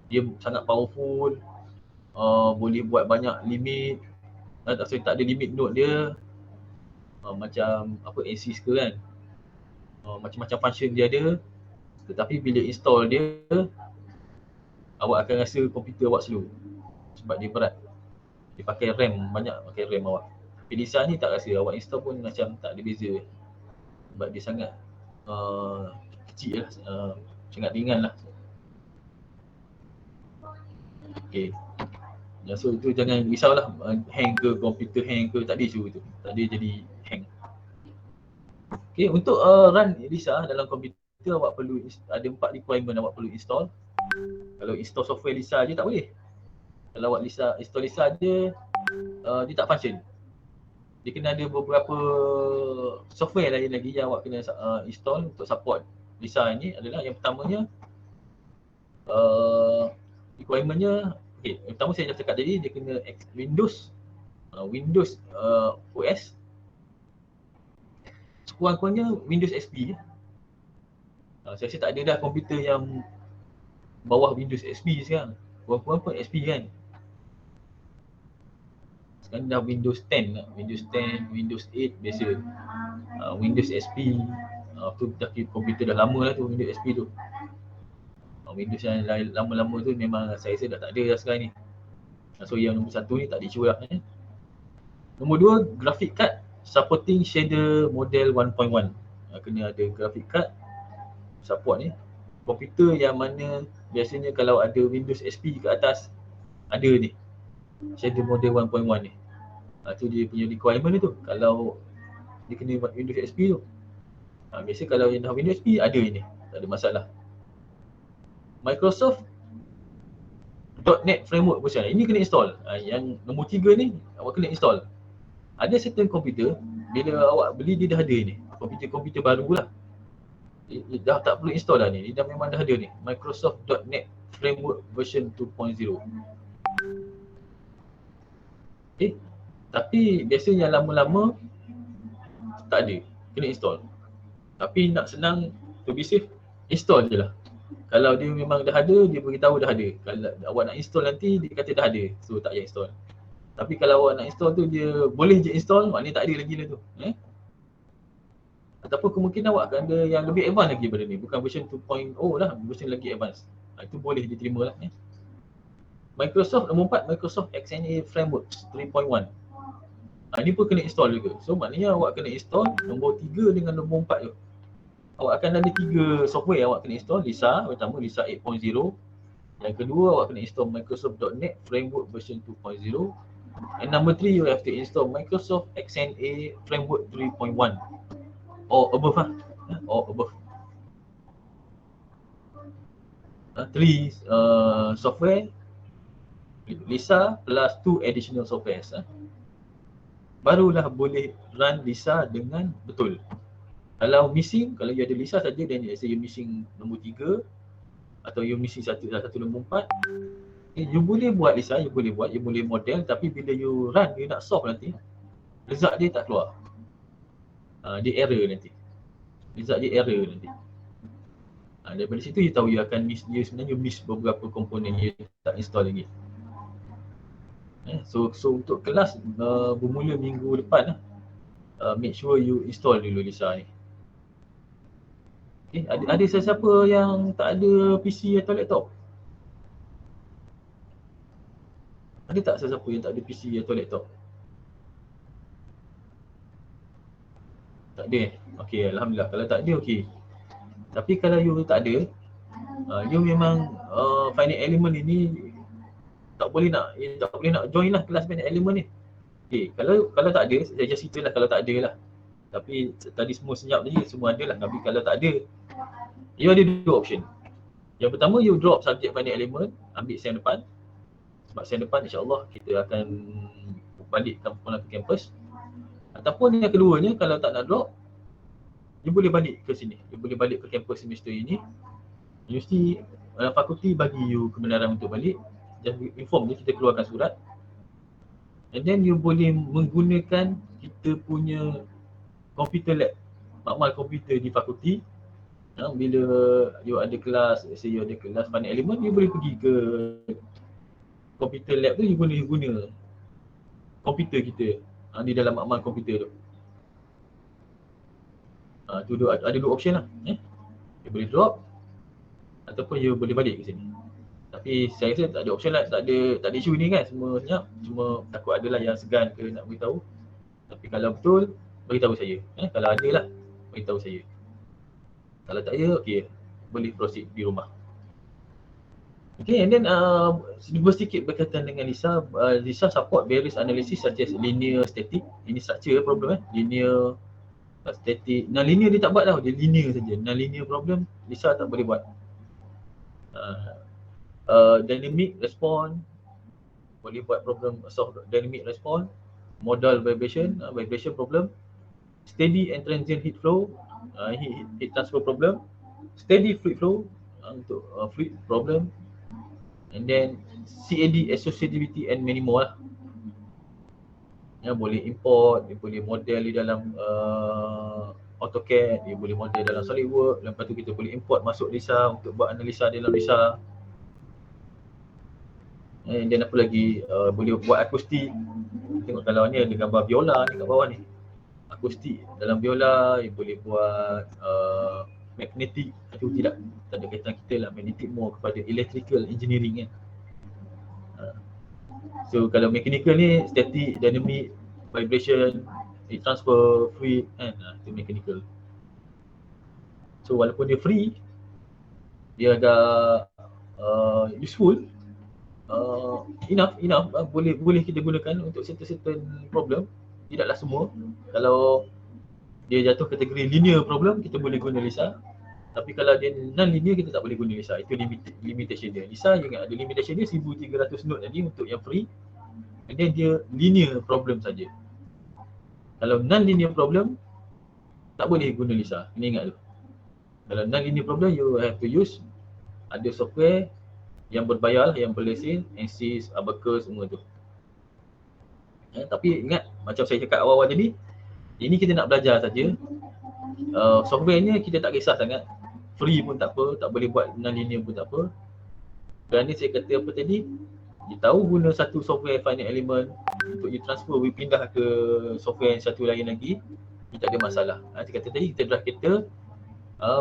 dia sangat powerful, boleh buat banyak limit, tak ada limit note dia, macam apa ASIS ke kan, macam-macam function dia ada. Tetapi bila install dia, awak akan rasa komputer awak slow sebab dia berat. Dia pakai RAM, banyak pakai RAM awak. Tapi Lisa ni tak rasa, awak install pun macam tak ada beza sebab dia sangat kecil lah, sangat ringan lah. Okay, so itu jangan risaulah hang ke, komputer hang ke, tak ada isu itu, tak ada jadi hang. Okay, untuk run Lisa dalam komputer awak perlu ada 4 requirement awak perlu install. Kalau install software Lisa je tak boleh. Kalau awak install Lisa je, dia tak function. Dia kena ada beberapa software lain lagi yang awak kena install untuk support Lisa ni. Adalah yang pertamanya, requirementnya, okay, yang pertama saya dah cakap tadi, dia kena Windows OS, sekurang-kurangnya Windows XP. Saya rasa tak ada dah komputer yang bawah Windows XP sekarang. Kurang-kurang pun XP kan. Sekarang dah Windows 10 lah. Windows 10, Windows 8 biasa. Windows XP, tu dah komputer dah lama lah tu, Windows XP tu. Windows yang lama-lama tu memang saya rasa dah tak ada dah sekarang ni. So yang nombor 1 ni tak ada isu lah. Nombor 2, graphic card supporting shader model 1.1. Kena ada graphic card support ni. Komputer yang mana biasanya kalau ada Windows XP kat atas ada ni shader model 1.1 ni. Tu dia punya requirement dia tu. Kalau dia kena Windows XP tu. Biasa kalau yang dah Windows XP ada ini, tak ada masalah. Microsoft .NET Framework version ini kena install. Yang nombor 3 ni awak kena install. Ada certain komputer bila awak beli dia dah ada ni. Komputer baru lah. Dia dah tak perlu install dah ni. Dia dah memang dah ada ni. Microsoft .NET Framework version 2.0. Tapi biasanya lama-lama tak ada. Kena install. Tapi nak senang, to be safe, install je lah. Kalau dia memang dah ada, dia beritahu dah ada. Kalau awak nak install nanti, dia kata dah ada. So tak payah install. Tapi kalau awak nak install tu, dia boleh je install, maknanya tak ada lagi lah tu. Ataupun kemungkinan awak akan ada yang lebih advance lagi daripada ni. Bukan version 2.0 lah, version lagi advance. Itu boleh diterima lah. Microsoft nombor 4, Microsoft XNA Framework 3.1. Ini pun kena install juga. So maknanya awak kena install nombor 3 dengan nombor 4 tu. Awak akan ada 3 software awak kena install. Lisa, pertama Lisa 8.0. Yang kedua awak kena install Microsoft.NET Framework version 2.0. And number 3 you have to install Microsoft XNA Framework 3.1 or above lah. Or above. 3 software Lisa plus 2 additional softwares. Barulah boleh run Lisa dengan betul. Kalau missing, kalau you ada Lisa saja dan you missing nombor 3 atau you missing satu nombor 4, you boleh buat Lisa, you boleh model, tapi bila you run, you nak solve nanti, result dia tak keluar. Dia error nanti. Result dia error nanti. Daripada situ you tahu you akan miss, you sebenarnya miss beberapa komponen you tak install lagi. So untuk kelas bermula minggu depan make sure you install dulu Lisa ni. Ada sesiapa yang tak ada PC atau laptop? Ada tak sesiapa yang tak ada PC atau laptop? Tak ada. Okey, alhamdulillah. Kalau tak ada okey. Tapi kalau you tak ada, you memang finite element ini tak boleh nak join lah kelas finite element ni. Okey, kalau tak ada, saya just ceritalah kalau tak ada lah. Tapi tadi semua senyap je, semua ada lah. Tapi kalau tak ada, you ada 2 option. Yang pertama, you drop subjek finite element, ambil sem depan. Sebab sem depan insyaAllah kita akan balik pulang ke kampus. Ataupun yang keduanya, kalau tak nak drop, you boleh balik ke sini. You boleh balik ke kampus semester ini. Universiti, fakulti bagi you kebenaran untuk balik. Just inform je, kita keluarkan surat. And then you boleh menggunakan kita punya computer lab, makmal komputer di fakulti. Bila you ada kelas, say you ada kelas finite element, you boleh pergi ke computer lab tu, you boleh guna komputer kita di dalam makmal komputer tu. Tu ada 2 option lah. You boleh drop ataupun you boleh balik ke sini. Tapi saya rasa tak ada option lah, tak ada isu ni kan, semua senyap. Cuma takut adalah yang segan ke nak beritahu. Tapi kalau betul, beritahu saya. Kalau ada lah, beritahu saya. Kalau tak ada, okey, boleh proceed di rumah. Okay, and then sedikit berkaitan dengan Lisa. Lisa support various analysis such as linear, static. Ini structure problem linear, static. Non-linear dia tak buat tau, dia linear saja. Non-linear problem, Lisa tak boleh buat. Dynamic response, boleh buat problem solve dynamic response. Modal vibration, vibration problem. Steady and transient heat flow, heat transfer problem. Steady fluid flow, untuk fluid problem. And then CAD, associativity and many more lah. Boleh import, dia boleh model di dalam AutoCAD, dia boleh model dalam SolidWorks. Lepas tu kita boleh import masuk Lisa untuk buat analisa dalam Lisa. And then apa lagi, boleh buat akustik. Tengok kalau ni ada gambar biola ni kat bawah ni. Akustik dalam biola, dia boleh buat magnetic. Itu tidak ada kaitan kita lah, magnetic more kepada electrical engineering kan. So kalau mechanical ni static, dynamic, vibration, Heat transfer, fluid kan, itu mechanical. So walaupun dia free, dia agak useful, enough boleh kita gunakan untuk certain problem. Tidaklah semua. Kalau dia jatuh kategori linear problem, kita boleh guna Lisa. Tapi kalau dia non-linear, kita tak boleh guna Lisa. Itu limitation dia. Lisa, you ingat ada limitation dia 1300 node tadi untuk yang free. And then dia linear problem saja. Kalau non-linear problem, tak boleh guna Lisa. Kena ingat tu. Kalau non-linear problem, you have to use ada software yang berbayar, yang berlesen, ANSYS, Abacus, semua tu. Tapi ingat, macam saya cakap awal-awal tadi, ini kita nak belajar saja. Softwarenya kita tak kisah sangat. Free pun tak apa, tak boleh buat non-linear pun tak apa. Kerana saya kata apa tadi, you tahu guna satu software finite element untuk you transfer, you pindah ke software yang satu lain lagi, you tak ada masalah. Saya kata tadi, kita drive kereta,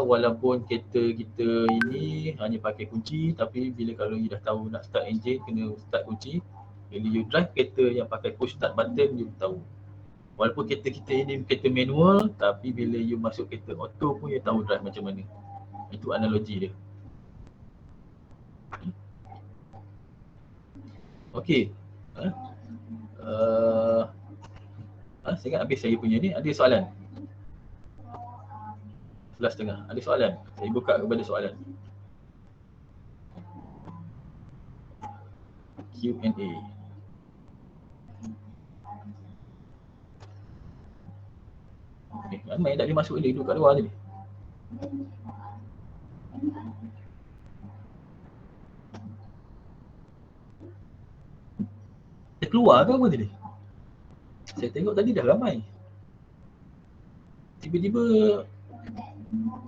walaupun kereta kita ini hanya pakai kunci, tapi bila kalau you dah tahu nak start engine, kena start kunci. Bila you drive kereta yang pakai push start button, you tahu. Walaupun kereta kita ini kereta manual, tapi bila you masuk kereta auto pun you tahu drive macam mana. Itu analogi dia. Okey. Saya ingat habis saya punya ni. Ada soalan? 11.30. Ada soalan? Saya buka kepada soalan. Q&A. Ramai tak boleh masuk, dia duduk kat luar tadi. Dia keluar ke apa tadi? Saya tengok tadi dah ramai. Tiba-tiba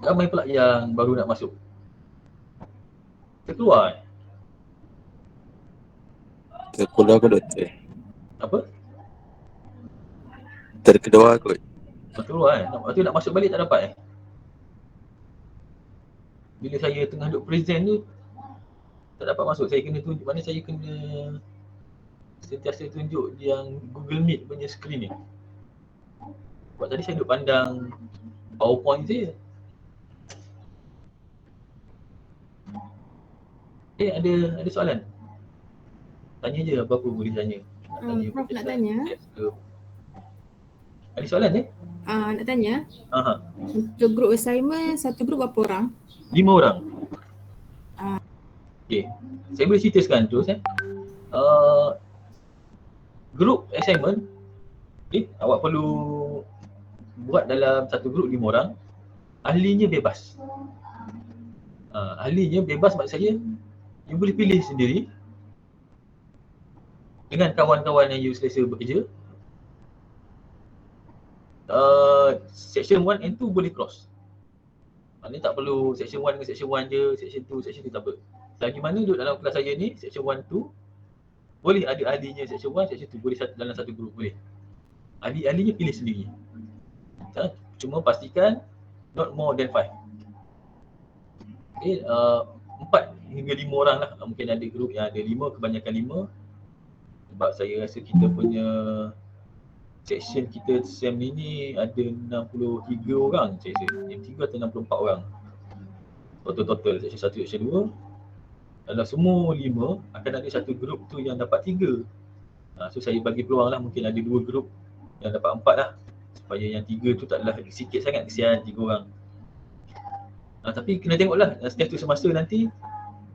ramai pula yang baru nak masuk. Dia keluar. Terkeluar kot doktor. Apa? Terkeluar kot. Keluar Lepas tu nak masuk balik tak dapat Bila saya tengah duk present tu, tak dapat masuk. Saya kena tunjuk, mana saya kena sentiasa tunjuk yang Google Meet punya screen ni. Sebab tadi saya duk pandang PowerPoint saya. Ada soalan? Tanya je apa-apa boleh tanya. Prof nak tanya. Ada soalan Nak tanya. Aha. Untuk group assignment, satu group berapa orang? 5 orang. Okay. Saya boleh cerita sekarang terus group assignment, awak perlu buat dalam satu group 5 orang. Ahlinya bebas. Ahlinya bebas maksud saya, you boleh pilih sendiri dengan kawan-kawan yang you selesa bekerja. Section 1 and 2 boleh cross. Maknanya tak perlu section 1 dengan section 1 je, section 2 tak apa. Selagi mana duduk dalam kelas saya ni, section 1, 2, boleh ada ahlinya section 1, section 2, boleh dalam satu group, boleh. Ahli-ahlinya pilih sendiri. Cuma pastikan not more than 5. Okay, 4 hingga 5 orang lah. Mungkin ada group yang ada 5, kebanyakan 5. Sebab saya rasa kita punya section kita SEM ni ada 63 orang saya rasa. 63 atau 64 orang. Total section 1, section 2. Dalam semua 5 akan ada satu group tu yang dapat 3. So saya bagi peluang lah, mungkin ada 2 group yang dapat 4 lah. Supaya yang 3 tu taklah sikit sangat, kesian 3 orang. Tapi kena tengoklah setiap tu semasa nanti,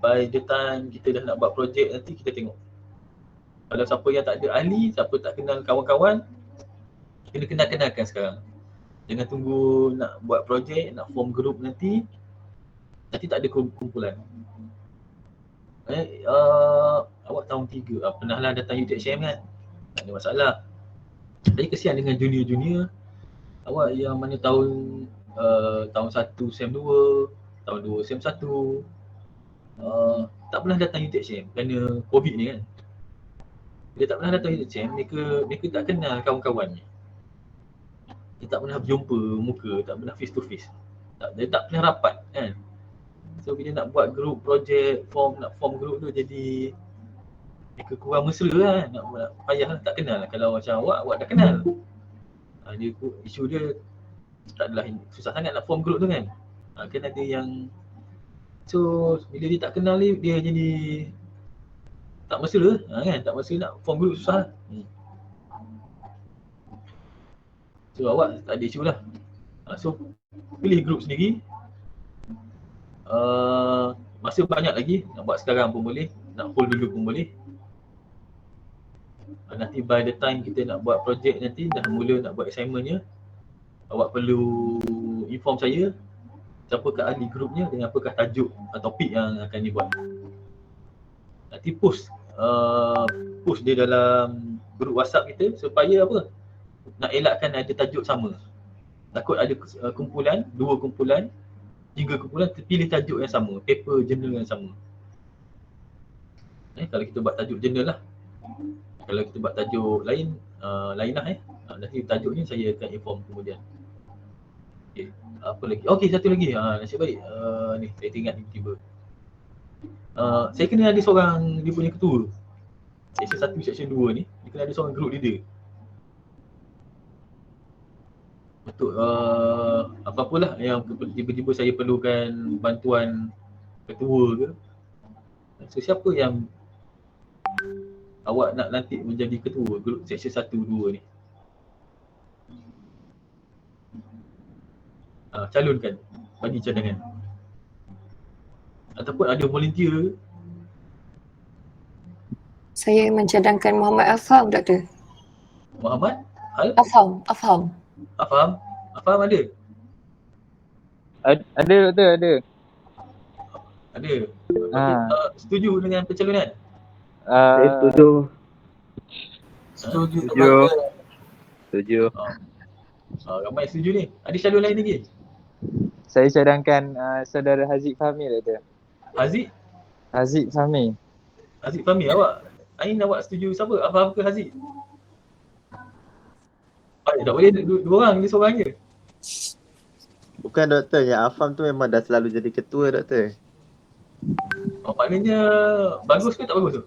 by the time kita dah nak buat projek nanti kita tengok. Kalau siapa yang tak ada ahli, siapa tak kenal kawan-kawan, kena kenal-kenalkan sekarang. Jangan tunggu nak buat projek, nak form group nanti tak ada kumpulan. Awak tahun 3, pernah lah datang UTHM kan? Tak ada masalah. Tapi kesian dengan junior-junior. Awak yang mana tahun 1 SEM 2, tahun 2 SEM 1, tak pernah datang UTHM kerana COVID ni kan. Dia tak pernah datang UTHM, mereka tak kenal kawan-kawannya. Dia tak pernah berjumpa muka, tak pernah face to face. Dia tak pernah rapat kan. So bila nak buat group project, nak form group tu jadi mereka kurang mesra lah, nak payah lah, tak kenal lah. Kalau macam awak dah kenal. Isu dia tak adalah susah sangat nak form group tu kan. Kan ada yang so bila dia tak kenal ni dia jadi tak mesra kan, tak mesra nak form group susah. So awak tak ada isu lah. So pilih group sendiri. Masa banyak lagi, nak buat sekarang pun boleh, nak hold dulu pun boleh. Nanti by the time kita nak buat projek nanti, dah mula nak buat assignmentnya, awak perlu inform saya siapakah ahli grupnya dengan apakah tajuk atau topik yang akan dibuat. Nanti post dia dalam grup WhatsApp kita supaya apa? Nak elakkan ada tajuk sama. Takut ada kumpulan, 2 kumpulan, 3 kumpulan terpilih tajuk yang sama, paper jurnal yang sama. Kalau kita buat tajuk jurnal lah. Kalau kita buat tajuk lain, lain lah nanti tajuk ni saya akan inform kemudian. Okay, apa lagi? Okey, satu lagi. Nasib baik ni saya teringat tiba-tiba. Saya kena ada seorang dia punya ketua. Section 1, section 2 ni, dia kena ada seorang group leader. Untuk apa-apalah yang tiba-tiba saya perlukan bantuan ketua ke. So siapa yang awak nak lantik menjadi ketua grup section 1, 2 ni? Calonkan, bagi cadangan. Ataupun ada volunteer. Saya mencadangkan Muhammad Afham, Doktor. Muhammad? Afham. Afham ada? Ada Doktor, ada. Ada. Setuju dengan pencalonan? Saya setuju. Setuju. Ramai setuju ni. Ada calon lain lagi? Saya cadangkan saudara Haziq Fahmi Doktor. Haziq Fahmi. Awak? Ain awak setuju siapa? Afham ke Haziq? Tak boleh dua orang, dia seorang je. Bukan Doktor, yang Afam tu memang dah selalu jadi ketua Doktor. Maknanya bagus ke tak bagus tu?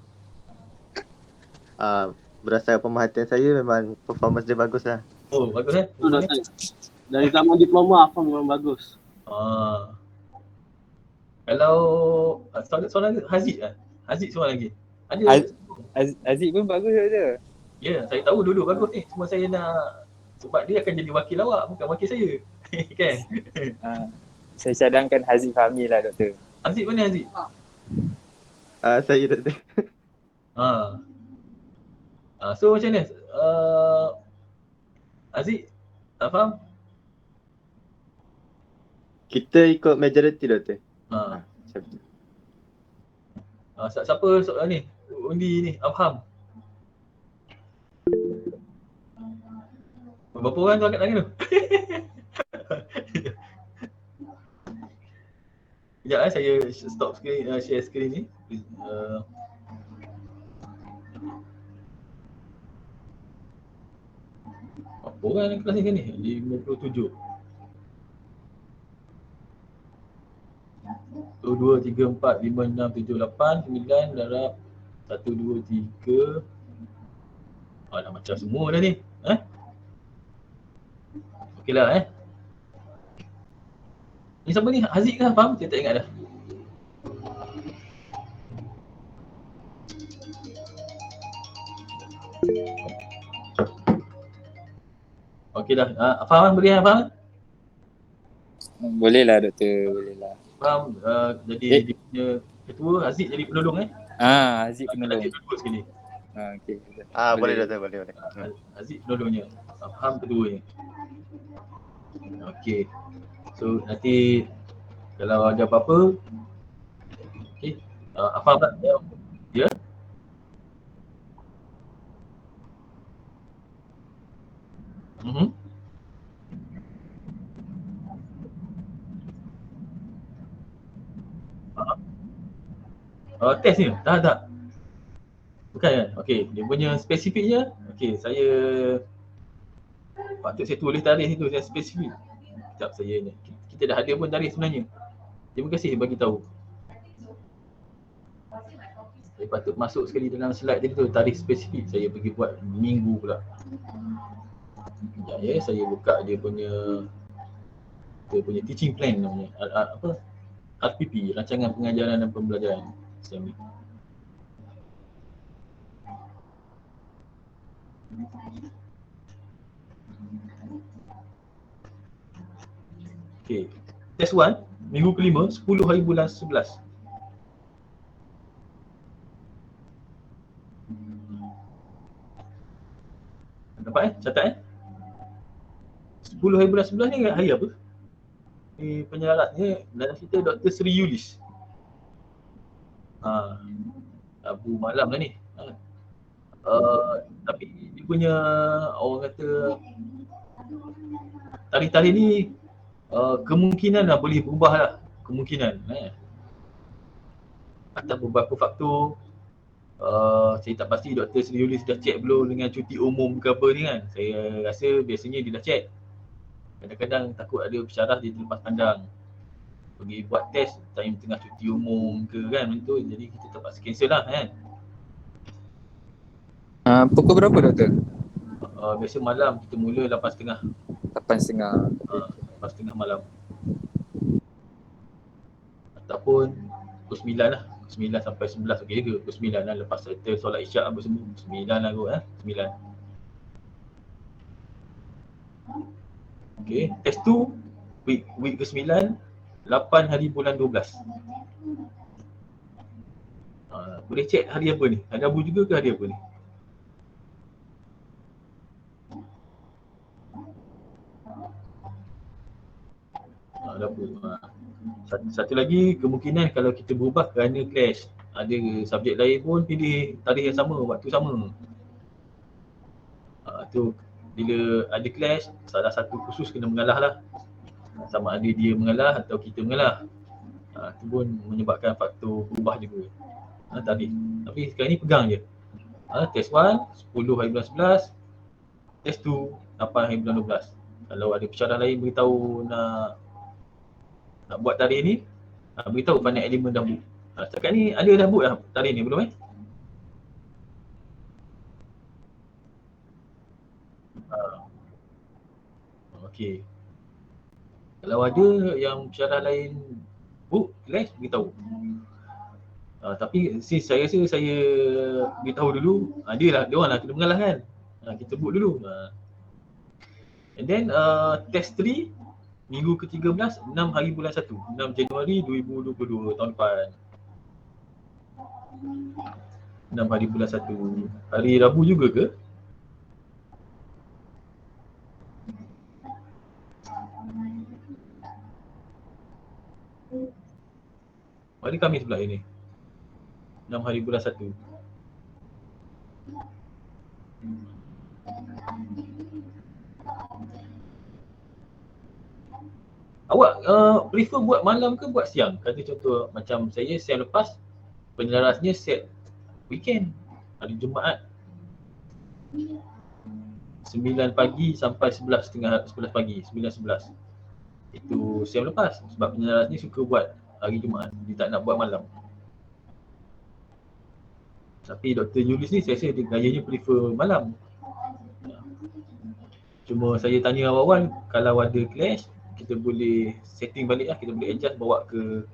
Berdasarkan pemerhatian saya memang performance dia bagus lah. Oh, bagus Doktor. Dari zaman diploma Afam memang bagus. Kalau soalan Haziq lah. Haziq seorang lagi. Ada Haziq pun bagus Doktor. Ya, saya tahu dulu bagus ni. Cuma saya nak, sebab dia akan jadi wakil awak, bukan wakil saya. Kan? Saya cadangkan Haziq Fahmi lah Doktor. Haziq mana Haziq? Saya Doktor. So macam mana? Haziq, tak faham? Kita ikut majority Doktor. Macam tu. Siapa ni? Undi ni, Afham. Berapa orang tu angkat tangan tu? Sekejap saya stop screen, share screen ni. Berapa orang dalam kelas ni kan ni? 57. 1, 2, 3, 4, 5, 6, 7, 8, 9, darab 1, 2, 3. Dah macam semua dah ni. Okeylah Ni siapa ni? Haziq ke? Faham? Saya tak ingat dah. Okey dah. Faham? Boleh faham? Boleh lah Doktor, boleh lah. Faham? Jadi dia punya ketua, Haziq jadi penolong Haziq penolong. Haziq duduk sekali. Okey. Boleh Doktor, boleh. Haziq penolongnya. Faham ketuanya. Okey. So nanti kalau ada apa-apa, okey. Faham tak? Ya? Test ni? Tak. Bukan kan? Okey, dia punya spesifiknya. Okey, saya patut saya tulis tarikh itu, saya spesifik. Sekejap saya ni. Kita dah ada pun tarikh sebenarnya. Terima kasih bagi tahu. Saya patut masuk sekali dalam slide tadi tu, tarikh spesifik. Saya pergi buat minggu pula. Sekejap ya, saya buka dia punya teaching plan namanya. Apa? RPP, Rancangan Pengajaran dan Pembelajaran Islam ni. Okey. Test 1, minggu kelima, 10 hari bulan 11. Dapat catat 10 hari bulan 11 ni hari apa? Ni penyelaratnya dalam cerita Dr. Sri Yulis. Rabu malam lah ni. Tapi dia punya orang kata tarikh-tarikh ni kemungkinan lah boleh berubah lah. Kemungkinan atas beberapa faktor. Saya tak pasti Dr. Sri Yulis dah check belum dengan cuti umum ke apa ni kan. Saya rasa biasanya dia dah check. Kadang-kadang takut ada pesyarah dia terlepas pandang, pergi buat test time tengah cuti umum ke kan, macam tu. Jadi kita terpaksa cancel lah kan. Pukul berapa doktor? Biasa malam kita mula 8.30. 8.30. 8.30 malam. Ataupun pukul 9 lah. 9 sampai 11 okey ke? Pukul 9 lah lepas settle solat isyak apa semua. 9 lah kot 9. Okey, test 2 week ke-9, 8 hari bulan 12. Boleh check hari apa ni? Hari Rabu juga ke hari apa ni? Rabu. Satu lagi kemungkinan kalau kita berubah kerana clash. Ada subjek lain pun pilih tarikh yang sama, waktu sama. Tu bila ada clash, salah satu kursus kena mengalah lah. Sama ada dia mengalah atau kita mengalah. Tu pun menyebabkan faktor berubah juga tarikh. Tapi sekarang ni pegang je. Test 1, 10 hari bulan 11. Test 2, 8 hari bulan 12. Kalau ada pesyarah lain beritahu nak buat tarikh ni, beritahu pandai elemen dah book. Setakat ni ada dah book dah tarikh ni belum Okey. Kalau ada yang pesyarah lain book, clash, beritahu. Tapi saya rasa saya beritahu dulu, dia orang lah kena mengalah kan. Kita book dulu. And then test 3 minggu ke-13, 6 hari bulan 1, 6 Januari 2022 tahun depan. 6 hari bulan 1. Hari Rabu juga ke? Hari Khamis pula ini. 6 hari bulan 1. Awak prefer buat malam ke buat siang? Kata contoh macam saya siang lepas penyelarasnya set weekend, hari Jumaat 9 pagi sampai 11 pagi, 9-11. Itu siang lepas sebab penyelarasnya suka buat hari Jumaat, dia tak nak buat malam. Tapi Dr. Yulis ni saya rasa dia gayanya prefer malam. Cuma saya tanya awal-awal, kalau ada clash kita boleh setting balik lah, kita boleh adjust bawa ke